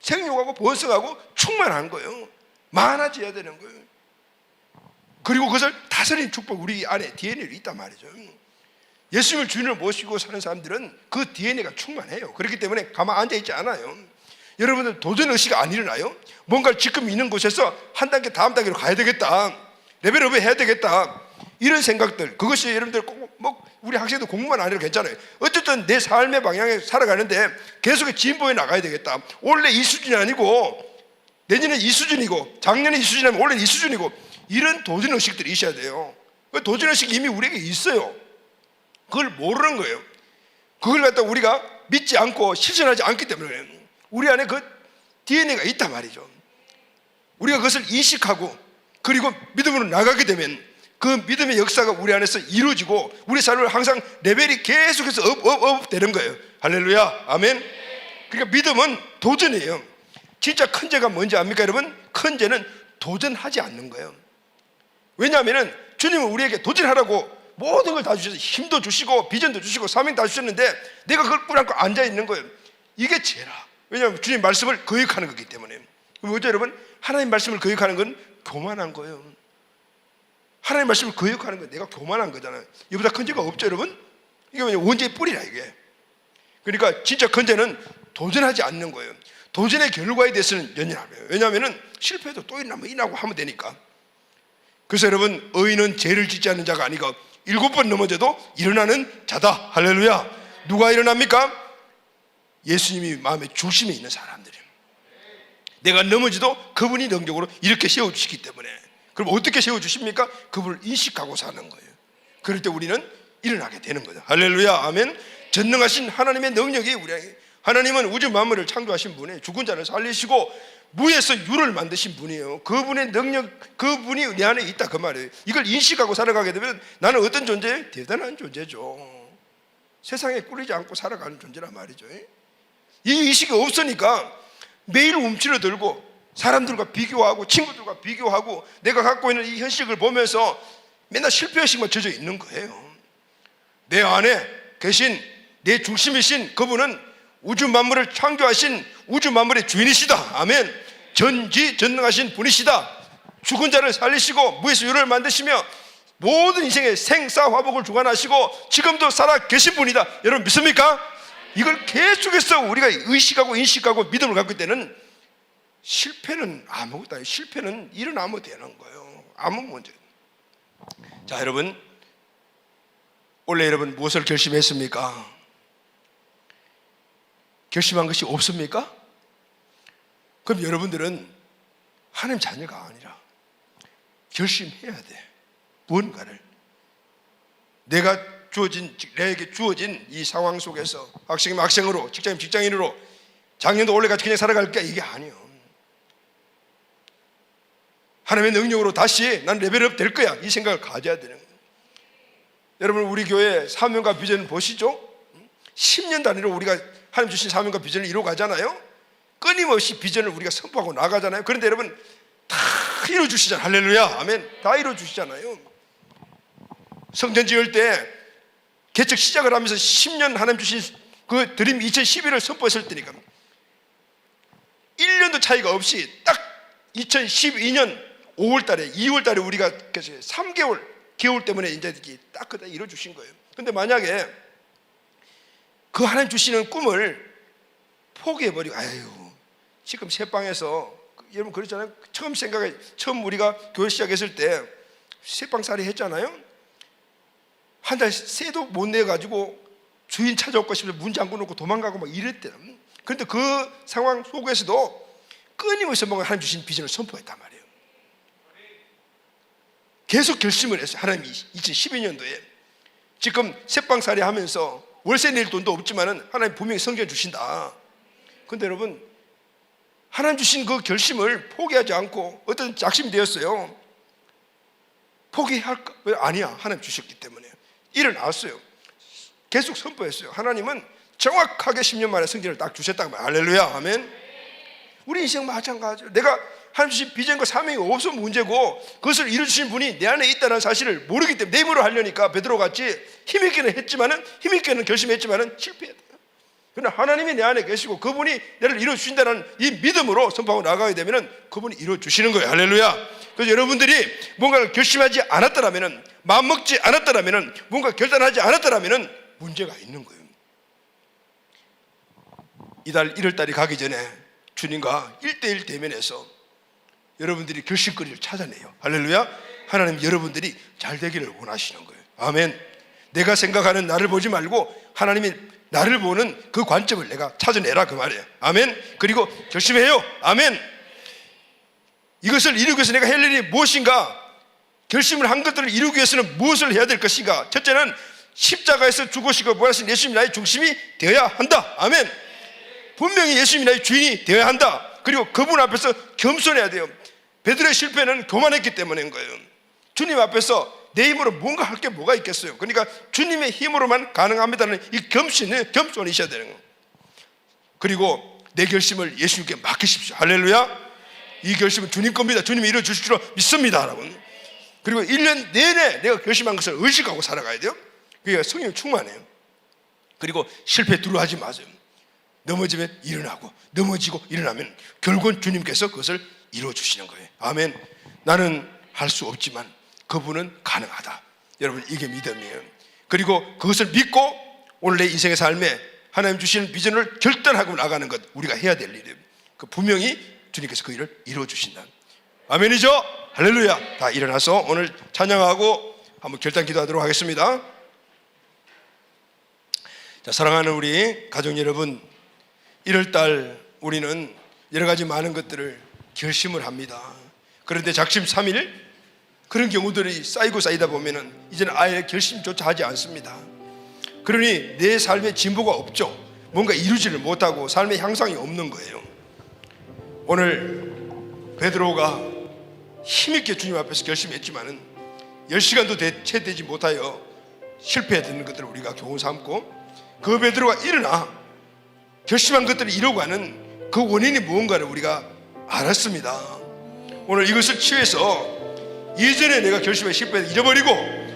생육하고 번성하고 충만한 거예요. 많아져야 되는 거예요. 그리고 그것을 다스리는 축복, 우리 안에 DNA가 있단 말이죠. 예수님을 주인을 모시고 사는 사람들은 그 DNA가 충만해요. 그렇기 때문에 가만 앉아있지 않아요. 여러분들 도전의식이 안 일어나요? 뭔가 지금 있는 곳에서 한 단계 다음 단계로 가야 되겠다, 레벨업을 해야 되겠다, 이런 생각들. 그것이 여러분들 꼭 우리 학생들 공부만 안 해도 괜찮아요. 어쨌든 내 삶의 방향에 살아가는데 계속 진보해 나가야 되겠다. 원래 이 수준이 아니고 내년에 이 수준이고, 작년에 이 수준이면 올해는 이 수준이고, 이런 도전의식들이 있어야 돼요. 그 도전의식이 이미 우리에게 있어요. 그걸 모르는 거예요. 그걸 갖다 우리가 믿지 않고 실천하지 않기 때문에 우리 안에 그 DNA가 있단 말이죠. 우리가 그것을 인식하고 그리고 믿음으로 나가게 되면 그 믿음의 역사가 우리 안에서 이루어지고 우리 삶을 항상 레벨이 계속해서 업 되는 거예요. 할렐루야, 아멘. 그러니까 믿음은 도전이에요. 진짜 큰 죄가 뭔지 압니까, 여러분? 큰 죄는 도전하지 않는 거예요. 왜냐하면 주님은 우리에게 도전하라고 모든 걸 다 주셔서 힘도 주시고 비전도 주시고 사명 다 주셨는데 내가 그걸 뿔 안고 앉아있는 거예요. 이게 죄라. 왜냐하면 주님 말씀을 거역하는 거기 때문에. 뭐죠, 여러분? 하나님 말씀을 거역하는 건 교만한 거예요. 하나님 말씀을 거역하는 건 내가 교만한 거잖아요. 이보다 큰 죄가 없죠, 여러분? 이게 원죄의 뿌리라, 이게. 그러니까 진짜 큰 죄는 도전하지 않는 거예요. 도전의 결과에 대해서는 연연하고요. 왜냐하면 실패해도 또 일어나고 하면 되니까. 그래서 여러분, 의인은 죄를 짓지 않는 자가 아니고 7번 넘어져도 일어나는 자다. 할렐루야. 누가 일어납니까? 예수님이 마음의 중심에 있는 사람들이에요. 내가 넘어져도 그분이 능력으로 이렇게 세워주시기 때문에. 그럼 어떻게 세워주십니까? 그분을 인식하고 사는 거예요. 그럴 때 우리는 일어나게 되는 거죠. 할렐루야, 아멘. 전능하신 하나님의 능력이 우리에게, 하나님은 우주 만물을 창조하신 분이에요. 죽은 자를 살리시고 무에서 유를 만드신 분이에요. 그분의 능력, 그분이 내 안에 있다, 그 말이에요. 이걸 인식하고 살아가게 되면 나는 어떤 존재예요? 대단한 존재죠. 세상에 꿀리지 않고 살아가는 존재란 말이죠. 이 의식이 없으니까 매일 움츠러들고 사람들과 비교하고 친구들과 비교하고 내가 갖고 있는 이 현실을 보면서 맨날 실패의식만 젖어 있는 거예요. 내 안에 계신 내 중심이신 그분은 우주 만물을 창조하신 우주 만물의 주인이시다. 아멘. 전지전능하신 분이시다. 죽은 자를 살리시고 무에서 유를 만드시며 모든 인생의 생사화복을 주관하시고 지금도 살아 계신 분이다. 여러분 믿습니까? 이걸 계속해서 우리가 의식하고 인식하고 믿음을 갖고 있을 때는 실패는 아무것도 아니에요. 실패는 일어나면 되는 거예요. 아무 문제. 자, 여러분, 원래 여러분 무엇을 결심했습니까? 결심한 것이 없습니까? 그럼 여러분들은 하나님 자녀가 아니라 결심해야 돼. 무언가를 내게 주어진 이 상황 속에서 학생이면 학생으로, 직장이면 직장인으로, 작년도 올해같이 그냥 살아갈까? 이게 아니에요. 하나님의 능력으로 다시 난 레벨업 될 거야, 이 생각을 가져야 되는 거예요. 여러분, 우리 교회 사명과 비전 보시죠? 10년 단위로 우리가 하나님 주신 사명과 비전을 이루어가잖아요. 끊임없이 비전을 우리가 선포하고 나가잖아요. 그런데 여러분 다 이루어주시잖아요. 할렐루야, 아멘. 다 이루어주시잖아요. 성전 지을 때 개척 시작을 하면서 10년 하나님 주신 그 드림 2011을 선포했을 때니까 1년도 차이가 없이 딱 2012년 5월달에 2월달에 우리가 3개월 겨울 때문에 이제 딱 그다 이루어주신 거예요. 근데 만약에 그 하나님 주시는 꿈을 포기해버리고, 아유, 지금 새빵에서, 여러분 그렇잖아요. 처음 우리가 교회 시작했을 때 새빵살이 했잖아요. 한 달 새도 못 내가지고 주인 찾아올 것이면 문 잠궈 놓고 도망가고 막 이랬대요. 그런데 그 상황 속에서도 끊임없이 뭔가 하나님 주신 비전을 선포했단 말이에요. 계속 결심을 했어요. 하나님이 2012년도에 지금 새빵살이 하면서 월세 낼 돈도 없지만은 하나님 분명히 성경 주신다. 그런데 여러분, 하나님 주신 그 결심을 포기하지 않고 어떤 작심이 되었어요. 포기할까? 왜? 아니야, 하나님 주셨기 때문에 일어났어요. 계속 선포했어요. 하나님은 정확하게 10년 만에 성전을 딱 주셨다고 말이에요. 할렐루야, 아멘. 우리 인생 마찬가지예요. 내가 하나님 주신 비전과 사명이 없으면 문제고 그것을 이루어주신 분이 내 안에 있다는 사실을 모르기 때문에 내 힘으로 하려니까 베드로같이 힘있게는 했지만은, 힘있게는 결심했지만은 실패했다. 그러나 하나님이 내 안에 계시고 그분이 나를 이루어주신다는 이 믿음으로 선포하고 나가게 되면은 그분이 이루어주시는 거예요. 할렐루야. 그래서 여러분들이 뭔가를 결심하지 않았더라면은, 마음먹지 않았더라면은, 뭔가 결단하지 않았더라면은 문제가 있는 거예요. 이달 1월달이 가기 전에 주님과 1대1 대면해서 여러분들이 결심거리를 찾아내요. 할렐루야. 하나님 여러분들이 잘 되기를 원하시는 거예요. 아멘. 내가 생각하는 나를 보지 말고 하나님이 나를 보는 그 관점을 내가 찾아내라, 그 말이에요. 아멘. 그리고 결심해요. 아멘. 이것을 이루기 위해서 내가 할 일이 무엇인가, 결심을 한 것들을 이루기 위해서는 무엇을 해야 될 것인가. 첫째는 십자가에서 죽으시고 부활하신 예수님이 나의 중심이 되어야 한다. 아멘. 분명히 예수님이 나의 주인이 되어야 한다. 그리고 그분 앞에서 겸손해야 돼요. 베드로의 실패는 교만했기 때문인 거예요. 주님 앞에서 내 힘으로 뭔가 할 게 뭐가 있겠어요. 그러니까 주님의 힘으로만 가능합니다는 이 겸손이 있어야 되는 거예요. 그리고 내 결심을 예수님께 맡기십시오. 할렐루야. 이 결심은 주님 겁니다. 주님이 이루어주실 줄 믿습니다, 여러분. 그리고 1년 내내 내가 결심한 것을 의식하고 살아가야 돼요. 그게 성령 충만해요. 그리고 실패 두려워하지 마세요. 넘어지면 일어나고, 넘어지고 일어나면 결국은 주님께서 그것을 이루어주시는 거예요. 아멘. 나는 할 수 없지만 그분은 가능하다. 여러분, 이게 믿음이에요. 그리고 그것을 믿고 오늘 내 인생의 삶에 하나님 주시는 비전을 결단하고 나가는 것, 우리가 해야 될 일이에요. 그 분명히 주님께서 그 일을 이루어주신다. 아멘이죠? 할렐루야. 다 일어나서 오늘 찬양하고 한번 결단 기도하도록 하겠습니다. 자, 사랑하는 우리 가족 여러분, 1월달 우리는 여러 가지 많은 것들을 결심을 합니다. 그런데 작심 3일 그런 경우들이 쌓이고 쌓이다 보면은 이제는 아예 결심조차 하지 않습니다. 그러니 내 삶에 진보가 없죠. 뭔가 이루지를 못하고 삶의 향상이 없는 거예요. 오늘 베드로가 힘있게 주님 앞에서 결심했지만은 10시간도 채 되지 못하여 실패했던 것들을 우리가 교훈 삼고, 그 베드로가 일어나 결심한 것들을 이루어가는 그 원인이 무언가를 우리가 알았습니다. 오늘 이것을 취해서 예전에 내가 결심에 실패해서 잃어버리고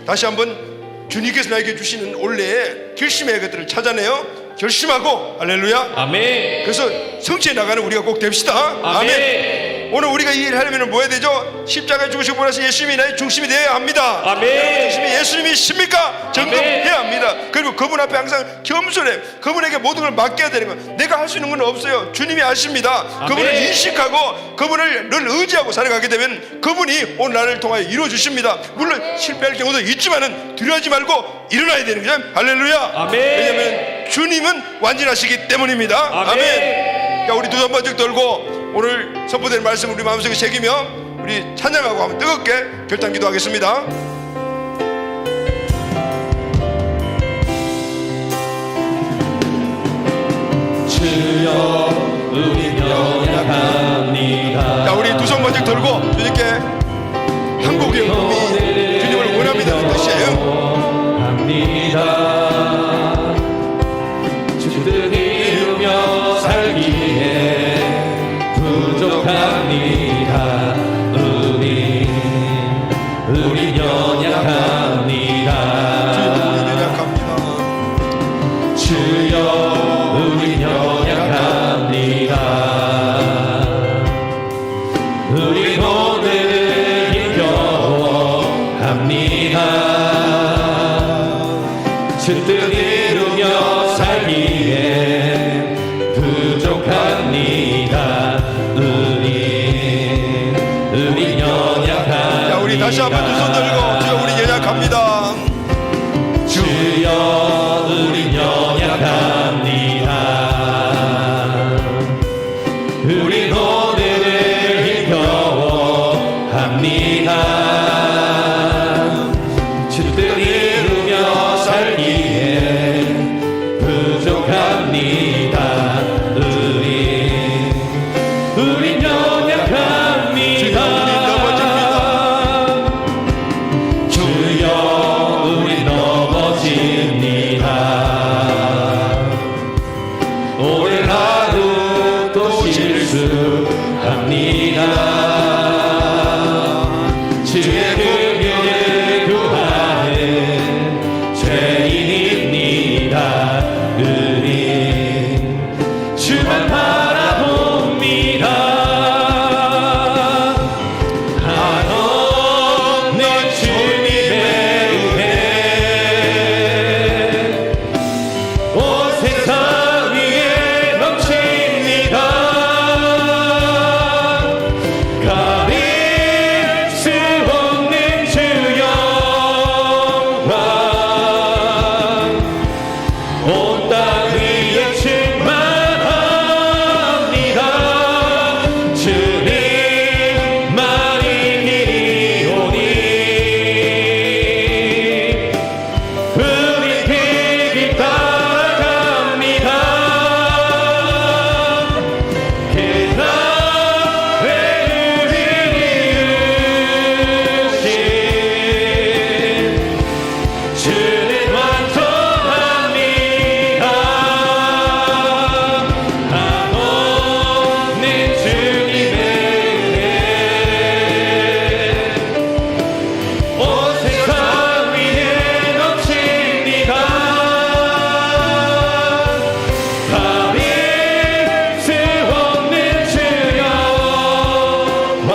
다시 한번 주님께서 나에게 주시는 원래의 결심의 것들을 찾아내어 결심하고, 할렐루야, 아멘. 그래서 성취해 나가는 우리가 꼭 됩시다. 아멘. 오늘 우리가 이 일을 하려면 뭐 해야 되죠? 십자가에 죽으시고 부활하신 예수님이 나의 중심이 되어야 합니다. 아멘. 여러분 중심이 예수님이십니까? 점검해야 합니다. 그리고 그분 앞에 항상 겸손해. 그분에게 모든 걸 맡겨야 되는 거예요. 내가 할 수 있는 건 없어요. 주님이 아십니다. 그분을 인식하고 그분을 늘 의지하고 살아가게 되면 그분이 오늘 나를 통하여 이루어 주십니다. 물론 실패할 경우도 있지만은 두려워하지 말고 일어나야 되는 거죠. 할렐루야. 아멘. 왜냐하면 주님은 완전하시기 때문입니다. 아멘. 자, 우리 두 손 번쩍 들고 오늘 선포된 말씀 우리 마음속에 새기며 우리 찬양하고 한번 뜨겁게 결단 기도하겠습니다. 주여 우리 연약합니다. 자, 우리 두 손 번쩍 들고 주님께 한국의 몸이 주님을 원합니다는 뜻이에요. 합니다. 주를 이루며 살기에 부족합니다. 우리 연약합니다. 주여 우리 연약합니다. 우리 모두를 힘겨워합니다. 주 뜻 이루며 살기에 부족합니다. 우리 연약합니다. 자, 우리 다시 한번 두 손 들고 주여 우리 연약합니다. 주여 우리 연약합니다. 우리 모두를 힘겨워합니다. 주 뜻 이루며 살기에 부족합니다. 우리 연약합니다. 주여 우리 넘어집니다. 오늘 하루 또 실수합니다. 주의 긍휼을 구하는 죄인입니다. 우리 주만 바라봅니다. 한없는 주님의 은혜 온 세상 위에 넘칩니다. 가릴 수 없는 주 영광 온 땅 위에 충만합니다. 주님만이 길이 오니 우리 그 길 따라갑니다. 그 나의 우리를 이루신 주는 완전합니다. 한없는 주님의 은혜 온 세상 위에 넘칩니다. 가릴 수 없는 주 영광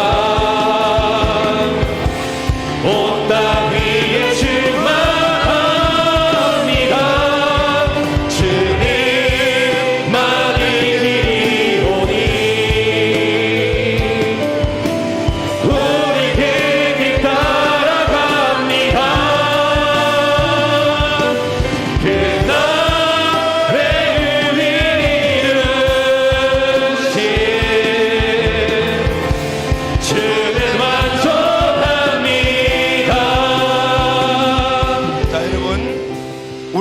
온 땅 위에 충만합니다. 주님만이 길이 오니 우리 그 길 따라갑니다. 그 나의 우리를 이루신 주는 완전합니다.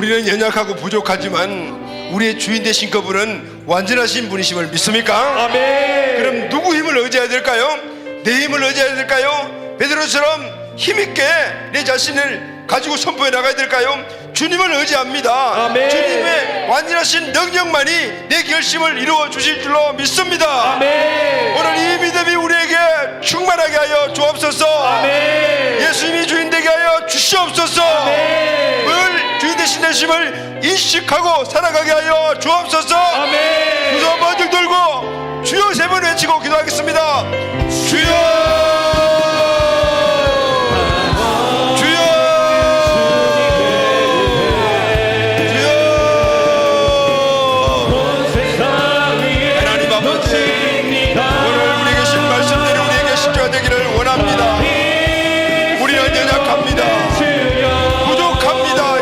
우리는 연약하고 부족하지만 우리의 주인 되신 그분은 완전하신 분이심을 믿습니까? 아멘. 그럼 누구 힘을 의지해야 될까요? 내 힘을 의지해야 될까요? 베드로처럼 힘있게 내 자신을 가지고 선포해 나가야 될까요? 주님을 의지합니다. 아멘. 주님의 완전하신 능력만이 내 결심을 이루어 주실 줄로 믿습니다. 아멘. 오늘 이 믿음이 우리에게 충만하게 하여 주옵소서. 아멘. 예수님이 주인 되게 하여 주시옵소서. 아멘. 늘 주인 되신 되심을 인식하고 살아가게 하여 주옵소서. 아멘. 두 손 번쩍 들고 주여 세 번 외치고 기도하겠습니다. 주여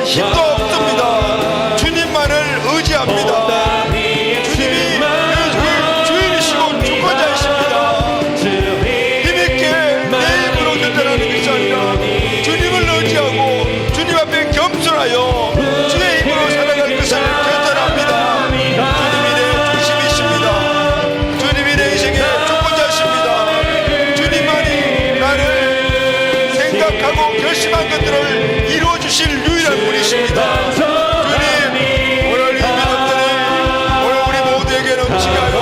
힘도 없습니다. 주님만을 의지합니다. 주님이 그 주인이시고 주권자이십니다. 힘있게 내 힘으로 결단하는 것이 아니라 주님을 의지하고 주님 앞에 겸손하여 주의 힘으로 살아갈 것을 결단합니다. 주님이 내 중심이십니다. 주님이 내 인생의 주권자이십니다. 주님만이 나를 생각하고 결심한 것들을 이루어 주실 유일한 분이십니다. 주님, 오늘 이 믿음들이 오늘 우리 모두에게 넘치게 하여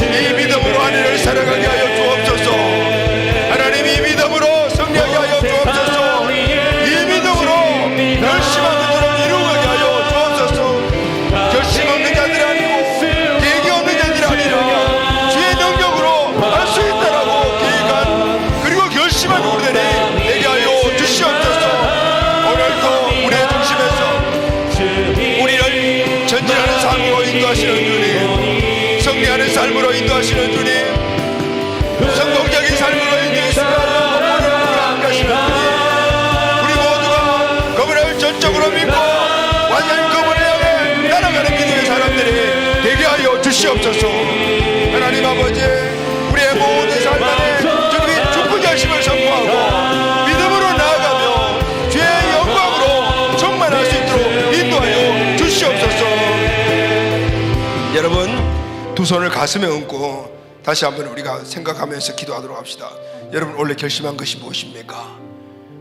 이 믿음으로 한 해를 살아가게 하여 주옵소서. 하나님 이 믿음으로 승리하게 하여 주옵소서. 이 믿음으로 결심한 것들을 이루어가게 하여 주옵소서. 결심 없는 자들이 아니고 계획이 없는 자들이 아니라 주의 능력으로 할 수 있다라고 계획한 그리고 결심한 우리들이 되게 하여 주시옵소서. 오늘도 우리의 중심에서 우리를 전진하는 삶으로 인도하시는 주님, 승리하는 삶으로 인도하시는 주님, 성공적인 삶으로 인도하시는 주님, 우리 모두가 그분을 전적으로 믿고 완전히 그분을 향해 따라가는 믿음의 사람들이 되게 하여 주시옵소서. 하나님 아버지, 우리의 모든 삶 안에 주님이 주권자심을 선포하고 믿음으로 나아가며 주의 영광으로 충만할 수 있도록 인도하여 주시옵소서. 여러분, 두 손을 가슴에 얹고 다시 한번 우리가 생각하면서 기도하도록 합시다. 여러분, 원래 결심한 것이 무엇입니까?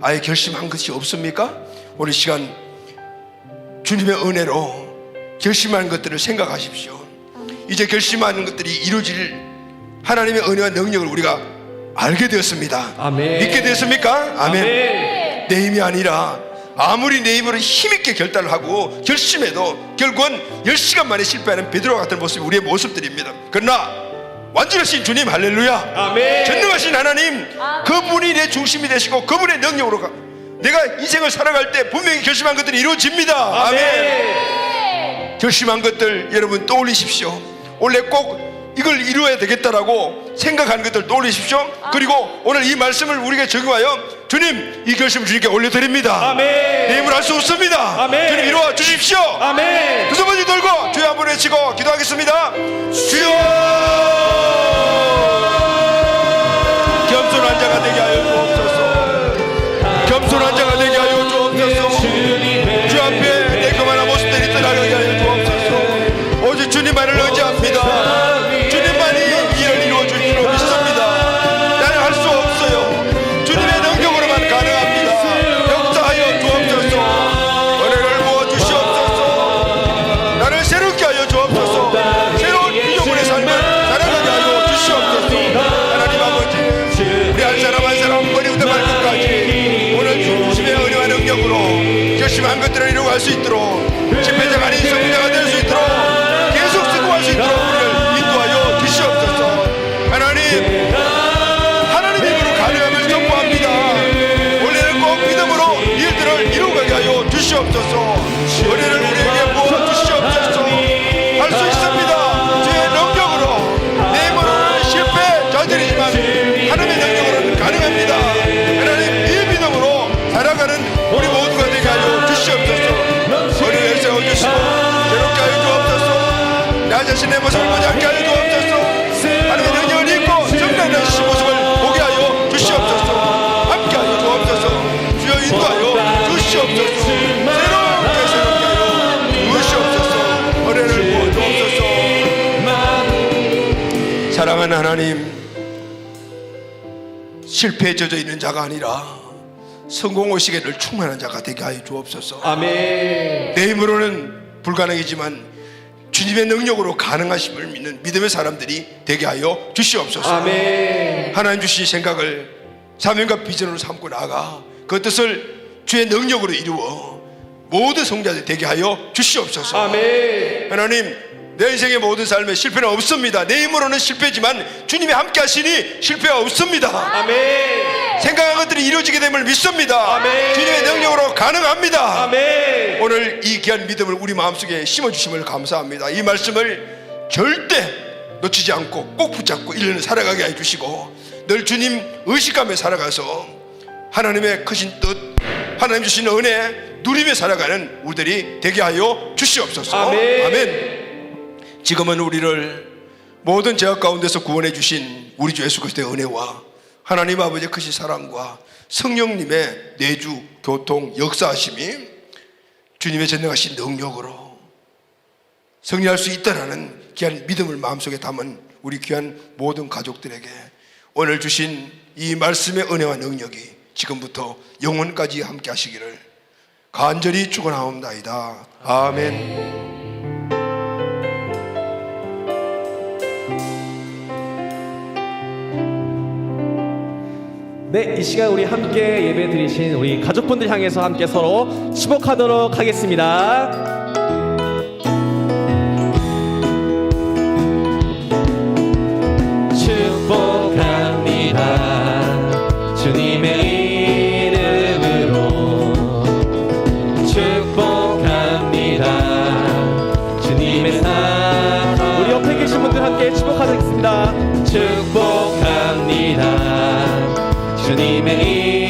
아예 결심한 것이 없습니까? 오늘 시간 주님의 은혜로 결심한 것들을 생각하십시오. 이제 결심하는 것들이 이루어질 하나님의 은혜와 능력을 우리가 알게 되었습니다. 아멘. 믿게 되었습니까? 아멘. 아멘. 내 힘이 아니라 아무리 내 힘으로 힘있게 결단을 하고 결심해도 결국은 10시간 만에 실패하는 베드로 같은 모습이 우리의 모습들입니다. 그러나 완전하신 주님, 할렐루야, 아멘. 전능하신 하나님, 그분이 내 중심이 되시고 그분의 능력으로 내가 인생을 살아갈 때 분명히 결심한 것들이 이루어집니다. 아멘. 결심한 것들 여러분 떠올리십시오. 원래 꼭 이걸 이루어야 되겠다라고 생각하는 것들 떠올리십시오. 그리고 오늘 이 말씀을 우리에게 적용하여 주님, 이 결심을 주님께 올려드립니다. 아멘. 내 힘으로 할 수 없습니다. 아멘. 주님 이루어 주십시오. 아멘. 두 손 번씩 들고 주여 한번 외치고 기도하겠습니다. 주여, 겸손한 자가 되게 하여 주옵소서. 겸손한 자가 되게 하여 주옵소서. 주 앞에 내 그만한 모습들이 떠나가게 하여 주옵소서. 오직 주님만을 의지합니다. 주님만이 일을 이루어 줄 줄로 믿습니다. 나는 할 수 없어요. 주님의 능력으로만 가능합니다. 역사하여 주옵소서. 은혜를 부어 주시옵소서. 나를 새롭게 하여 주옵소서. 새로운 피조물의 삶을 살아가게 하여 주시옵소서. 하나님 아버지, 우리 한 사람 한 사람 머리부터 발끝까지 오늘 주님의 은혜와 능력으로 결심한 것들을 이루어갈 수 있도록 집회자가 아닌 성자가 될 수 있도록 계속 승부할 수 있도록 우리를 인도하여 주시옵소서. 하나님, 하나님 힘으로 가능함을 선포합니다. 원래는 꼭 믿음으로 일들을 이루어가게 하여 주시옵소서. 은혜를 우리에게 부어 주시옵소서. 할 수 있습니다. 주의 능력으로. 내 힘으로는 실패 저지르지만 하나님의 능력으로는 가능합니다. 하나님, 이 믿음으로 살아가는 우리 모두가 되게 하여 주시옵소서. 은혜를 세워주시고 새롭게 하여 주옵소서. 나 자신의 모습을 보지 않게 하여 주옵소서. 하나님의 능력을 입고 성장하는 시 모습을 보게 하여 주시옵소서. 함께 하여 주옵소서. 주여 인도하여 주시옵소서. 새로운 귀한 하나님, 실패에 젖어 있는 자가 아니라 성공 의식에 늘 충만한 자가 되게 하여 주옵소서. 아멘. 내 힘으로는 불가능이지만 주님의 능력으로 가능하심을 믿는 믿음의 사람들이 되게 하여 주시옵소서. 아멘. 하나님 주신 생각을 사명과 비전으로 삼고 나아가 그 뜻을 주의 능력으로 이루어 모든 성자들이 되게 하여 주시옵소서. 아멘. 하나님, 내 인생의 모든 삶에 실패는 없습니다. 내 힘으로는 실패지만 주님이 함께 하시니 실패가 없습니다. 아멘. 생각한 것들이 이루어지게 됨을 믿습니다. 아멘. 주님의 능력으로 가능합니다. 아멘. 오늘 이 귀한 믿음을 우리 마음속에 심어주심을 감사합니다. 이 말씀을 절대 놓치지 않고 꼭 붙잡고 1년을 살아가게 해주시고 늘 주님 의식하며 살아가서 하나님의 크신 뜻, 하나님 주신 은혜 누리며 살아가는 우리들이 되게 하여 주시옵소서. 아멘. 아멘. 지금은 우리를 모든 죄악 가운데서 구원해 주신 우리 주 예수 그리스도의 은혜와 하나님 아버지의 크신 사랑과 성령님의 내주, 교통, 역사하심이 주님의 전능하신 능력으로 승리할 수 있다라는 귀한 믿음을 마음속에 담은 우리 귀한 모든 가족들에게 오늘 주신 이 말씀의 은혜와 능력이 지금부터 영원까지 함께 하시기를 간절히 축원하옵나이다. 아멘. 네, 이 시간 우리 함께 예배 드리신 우리 가족분들 향해서 함께 서로 축복하도록 하겠습니다. 축복합니다. 주님의 이름으로 축복합니다. 주님의 사랑. 우리 옆에 계신 분들 함께 축복하겠습니다. 축복합니다. 주님의